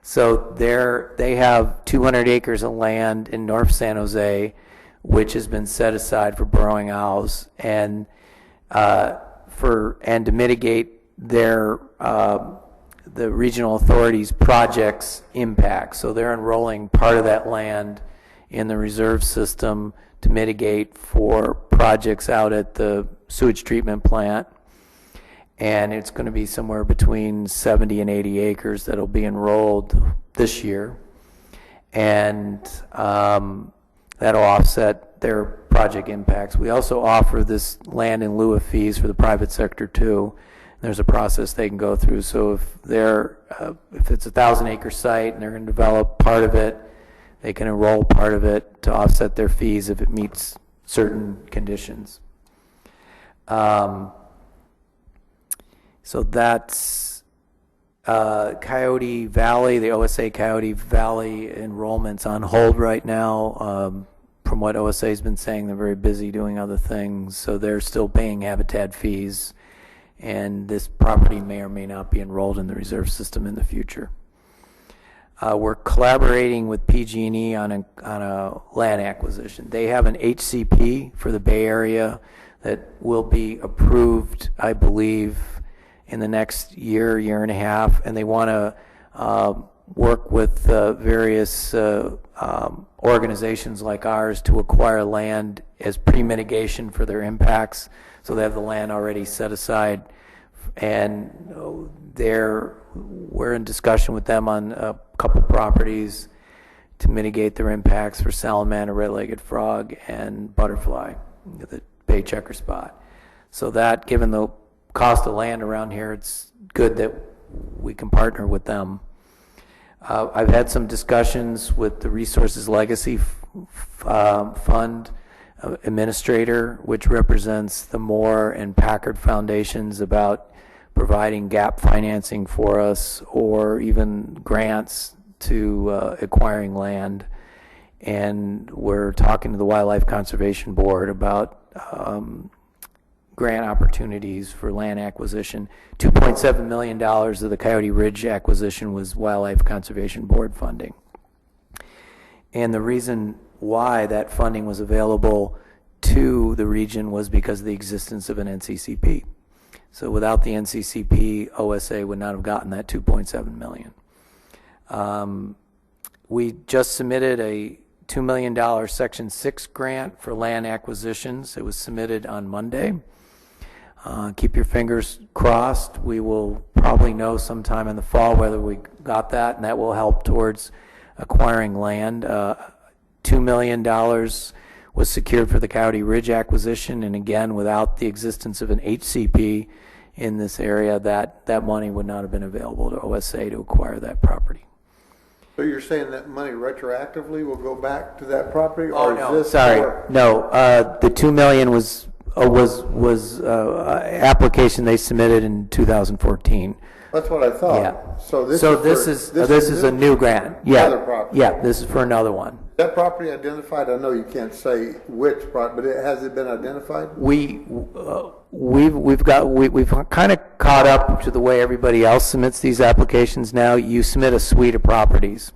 so they have 200 acres of land in North San Jose, which has been set aside for burrowing owls, and to mitigate their the regional authorities' projects impact. So they're enrolling part of that land in the reserve system to mitigate for projects out at the sewage treatment plant. And it's going to be somewhere between 70 and 80 acres that'll be enrolled this year. And that'll offset their project impacts. We also offer this land in lieu of fees for the private sector too. There's a process they can go through. So if it's a 1,000-acre site and they're going to develop part of it, they can enroll part of it to offset their fees if it meets certain conditions. So that's Coyote Valley, the OSA Coyote Valley enrollment's on hold right now. From what OSA has been saying, they're very busy doing other things, so they're still paying habitat fees, and this property may or may not be enrolled in the reserve system in the future. We're collaborating with PG&E on a land acquisition. They have an HCP for the Bay Area that will be approved, I believe, in the next year and a half, and they want to work with various organizations like ours to acquire land as pre-mitigation for their impacts. So they have the land already set aside, and we're in discussion with them on a couple properties to mitigate their impacts for salamander, red-legged frog, and butterfly, the bay checker spot. So that, given the cost of land around here, it's good that we can partner with them. I've had some discussions with the Resources Legacy Fund administrator, which represents the Moore and Packard Foundations, about providing gap financing for us or even grants to acquiring land. And we're talking to the Wildlife Conservation Board about grant opportunities for land acquisition. $2.7 million of the Coyote Ridge acquisition was Wildlife Conservation Board funding. And the reason why that funding was available to the region was because of the existence of an NCCP. So without the NCCP, OSA would not have gotten that $2.7 million. We just submitted a $2 million Section 6 grant for land acquisitions. It was submitted on Monday. Keep your fingers crossed. We will probably know sometime in the fall whether we got that, and that will help towards acquiring land. $2 million was secured for the Coyote Ridge acquisition, and again, without the existence of an HCP in this area, that money would not have been available to OSA to acquire that property. So you're saying that money retroactively will go back to that property? Oh, or no, is this sorry. No, the $2 million was application they submitted in 2014. That's what I thought. Yeah. So this is a new grant. Yeah. Another property. Yeah, this is for another one. That property identified? I know you can't say which property, but has it been identified? We've kind of caught up to the way everybody else submits these applications now. You submit a suite of properties.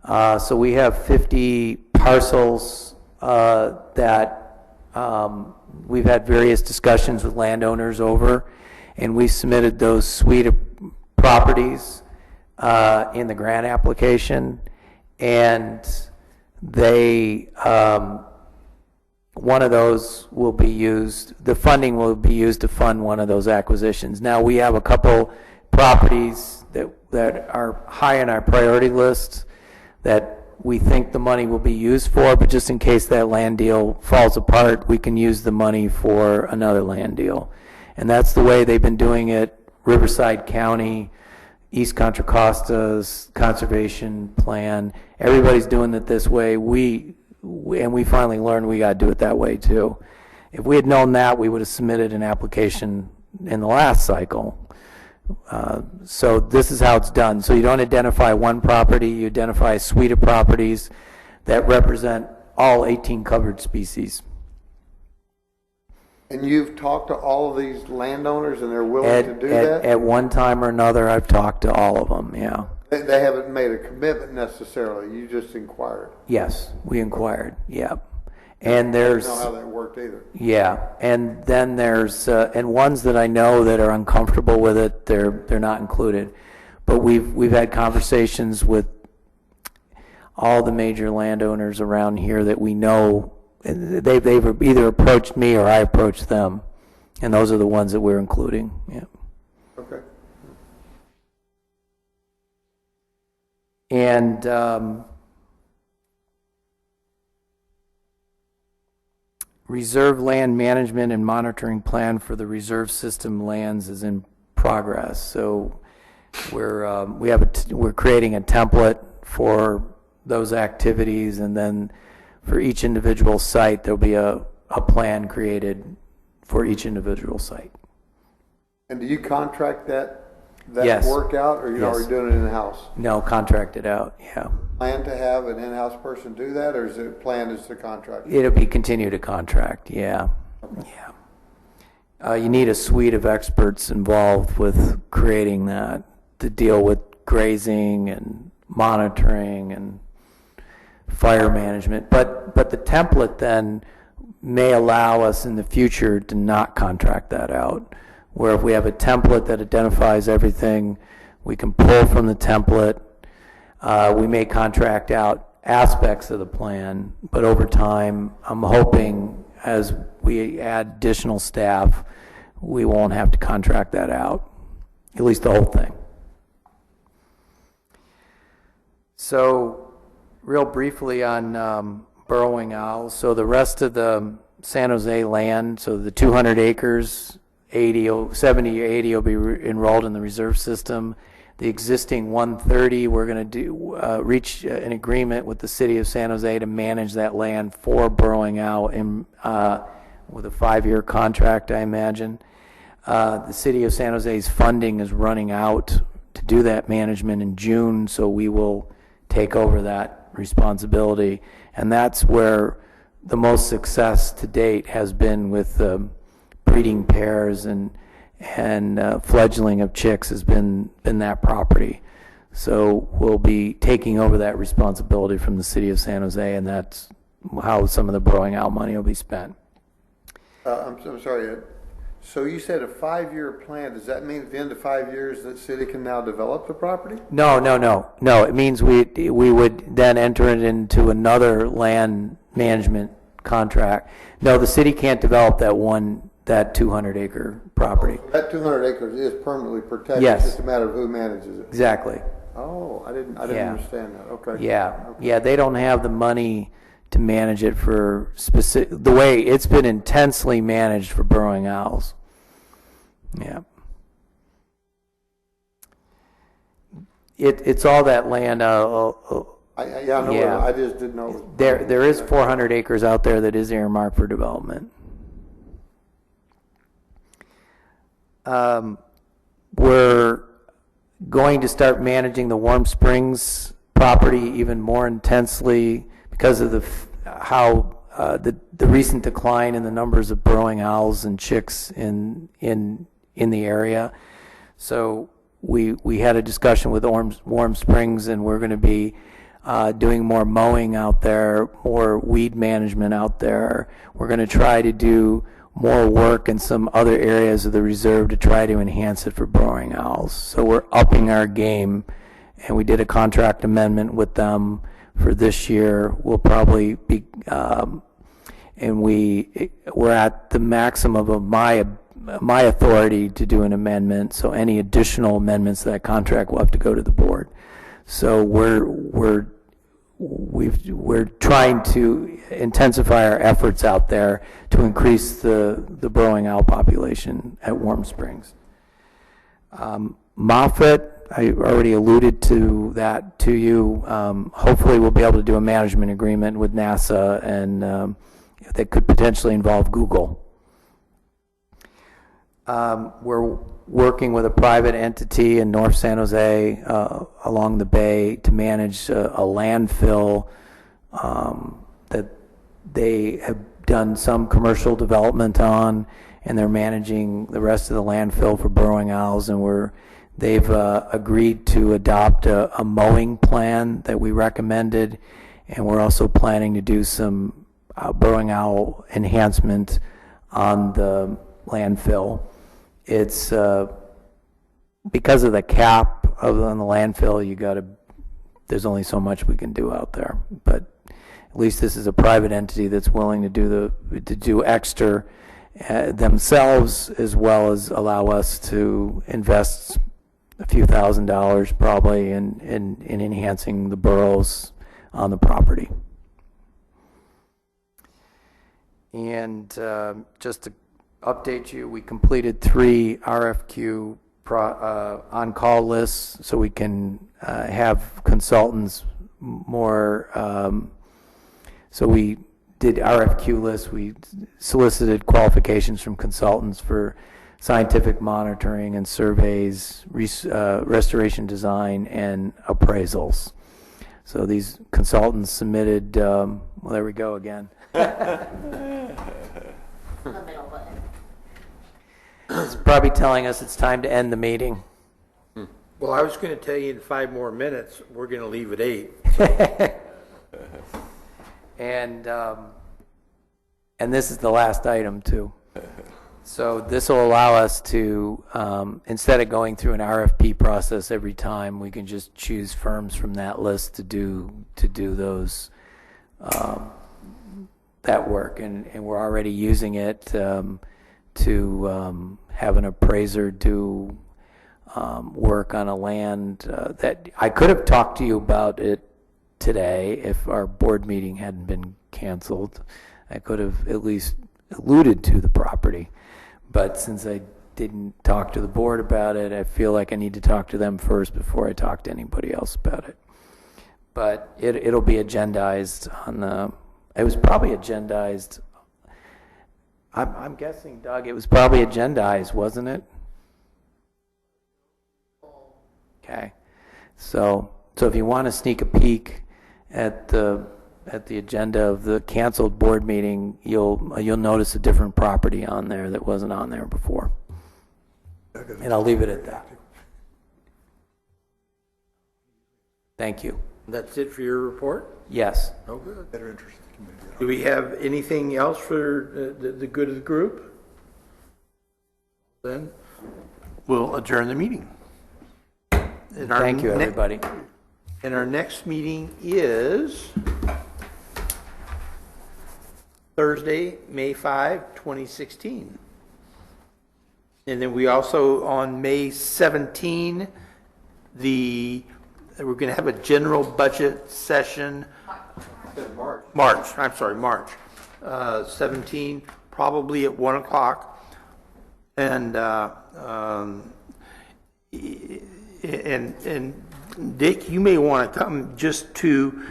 So we have 50 parcels that we've had various discussions with landowners over, and we submitted those suite of properties in the grant application, and they one of those will be used, the funding will be used to fund one of those acquisitions. Now, we have a couple properties that are high on our priority list that we think the money will be used for, but just in case that land deal falls apart, we can use the money for another land deal. And that's the way they've been doing it. Riverside County, East Contra Costa's conservation plan, everybody's doing it this way. And we finally learned we got to do it that way too. If we had known that, we would have submitted an application in the last cycle. So this is how it's done. So you don't identify one property, you identify a suite of properties that represent all 18 covered species. And you've talked to all of these landowners and they're willing to do that? At one time or another, I've talked to all of them, yeah. They haven't made a commitment necessarily, you just inquired? Yes, we inquired, yeah. And there's... I don't know how that worked either. Yeah, and then there's, and ones that I know that are uncomfortable with it, they're not included. But we've had conversations with all the major landowners around here that we know. They've either approached me or I approached them, and those are the ones that we're including. Yeah. Okay. And reserve land management and monitoring plan for the reserve system lands is in progress. So we're creating a template for those activities, and then for each individual site, there'll be a plan created for each individual site. And do you contract that Yes. work out, or you're Yes. already doing it in-house? No, contract it out, yeah. Plan to have an in-house person do that, or is it planned as the contract? It'll be continue to contract, yeah. Yeah. You need a suite of experts involved with creating that to deal with grazing and monitoring and fire management. But the template then may allow us in the future to not contract that out, where if we have a template that identifies everything, we can pull from the template. We may contract out aspects of the plan, but over time, I'm hoping as we add additional staff, we won't have to contract that out, at least the whole thing. So, real briefly on burrowing owls. So the rest of the San Jose land, so the 200 acres, 70 or 80 will be enrolled in the reserve system. The existing 130, we're going to reach an agreement with the city of San Jose to manage that land for burrowing owl with a 5-year contract, I imagine. The city of San Jose's funding is running out to do that management in June, so we will take over that responsibility. And that's where the most success to date has been with breeding pairs and fledgling of chicks has been that property. So we'll be taking over that responsibility from the city of San Jose, and that's how some of the burrowing owl money will be spent. I'm sorry, Ed. So you said a 5-year plan. Does that mean at the end of 5 years that city can now develop the property? No. It means we would then enter it into another land management contract. No, the city can't develop that 200-acre property. That 200 acres is permanently protected. Yes. It's just a matter of who manages it. Exactly. Oh, I didn't understand that. Okay. Yeah, they don't have the money to manage it for specific, the way it's been intensely managed for burrowing owls. Yeah. It's all that land. I know. Yeah. I just didn't know. There is 400 acres out there that is earmarked for development. we're going to start managing the Warm Springs property even more intensely because of the recent decline in the numbers of burrowing owls and chicks in the area. So we had a discussion with Warm Springs, and we're going to be doing more mowing out there, more weed management out there. We're going to try to do more work in some other areas of the reserve to try to enhance it for burrowing owls. So we're upping our game, and we did a contract amendment with them for this year. We'll probably be, and we're at the maximum of my authority to do an amendment. So any additional amendments to that contract will have to go to the board. So we're trying to intensify our efforts out there to increase the burrowing owl population at Warm Springs. Moffett, I already alluded to that to you. Hopefully we'll be able to do a management agreement with NASA, and that could potentially involve Google. We're working with a private entity in North San Jose along the bay to manage a landfill that they have done some commercial development on, and they're managing the rest of the landfill for burrowing owls, and they've agreed to adopt a mowing plan that we recommended, and we're also planning to do some burrowing owl enhancement on the landfill. It's because of the cap on the landfill, there's only so much we can do out there. But at least this is a private entity that's willing to do extra themselves, as well as allow us to invest a few $1,000s probably in enhancing the burrows on the property. And just to update you, we completed 3 RFQ on-call lists, so we can have consultants more. So we did RFQ lists. We solicited qualifications from consultants for scientific monitoring and surveys, restoration design, and appraisals. So these consultants submitted, well, there we go again. The middle button. It's probably telling us it's time to end the meeting. Well, I was going to tell you in 5 more minutes, we're going to leave at 8. And this is the last item too. So this will allow us to, instead of going through an RFP process every time, we can just choose firms from that list to do those that work, and we're already using it to have an appraiser do work on a land that I could have talked to you about it today if our board meeting hadn't been canceled. I could have at least alluded to the property, but since I didn't talk to the board about it, I feel like I need to talk to them first before I talk to anybody else about it. But it'll be agendized on the. It was probably agendized. I'm guessing, Doug, it was probably agendized, wasn't it? Okay. So if you want to sneak a peek at the agenda of the canceled board meeting, you'll notice a different property on there that wasn't on there before. And I'll leave it at that. Thank you. That's it for your report? Yes. Oh, good. Better interest in the community. Do we have anything else for the good of the group? Then we'll adjourn the meeting. Thank you, everybody. And our next meeting is Thursday, May 5, 2016. And then we also, on May 17, we're going to have a general budget session. March. 17, probably at 1 o'clock. And Dick, you may want to come just to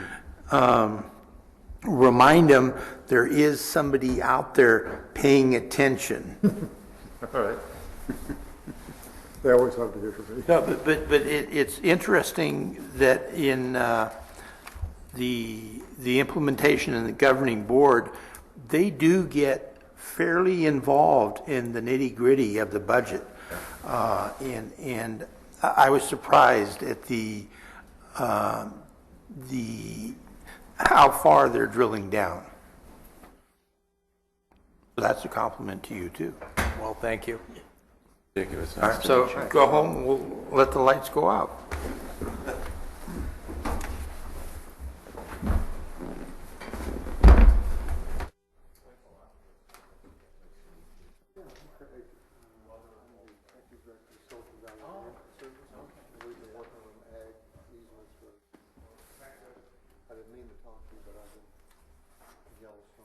remind them there is somebody out there paying attention. All right. They always love to hear from me. No, but it's interesting that in the implementation and the governing board, they do get fairly involved in the nitty-gritty of the budget. And I was surprised at the how far they're drilling down. So that's a compliment to you too. Well, thank you. Ridiculous. All right, so go home, we'll let the lights go out. I didn't mean to talk to you, but I've been jealous.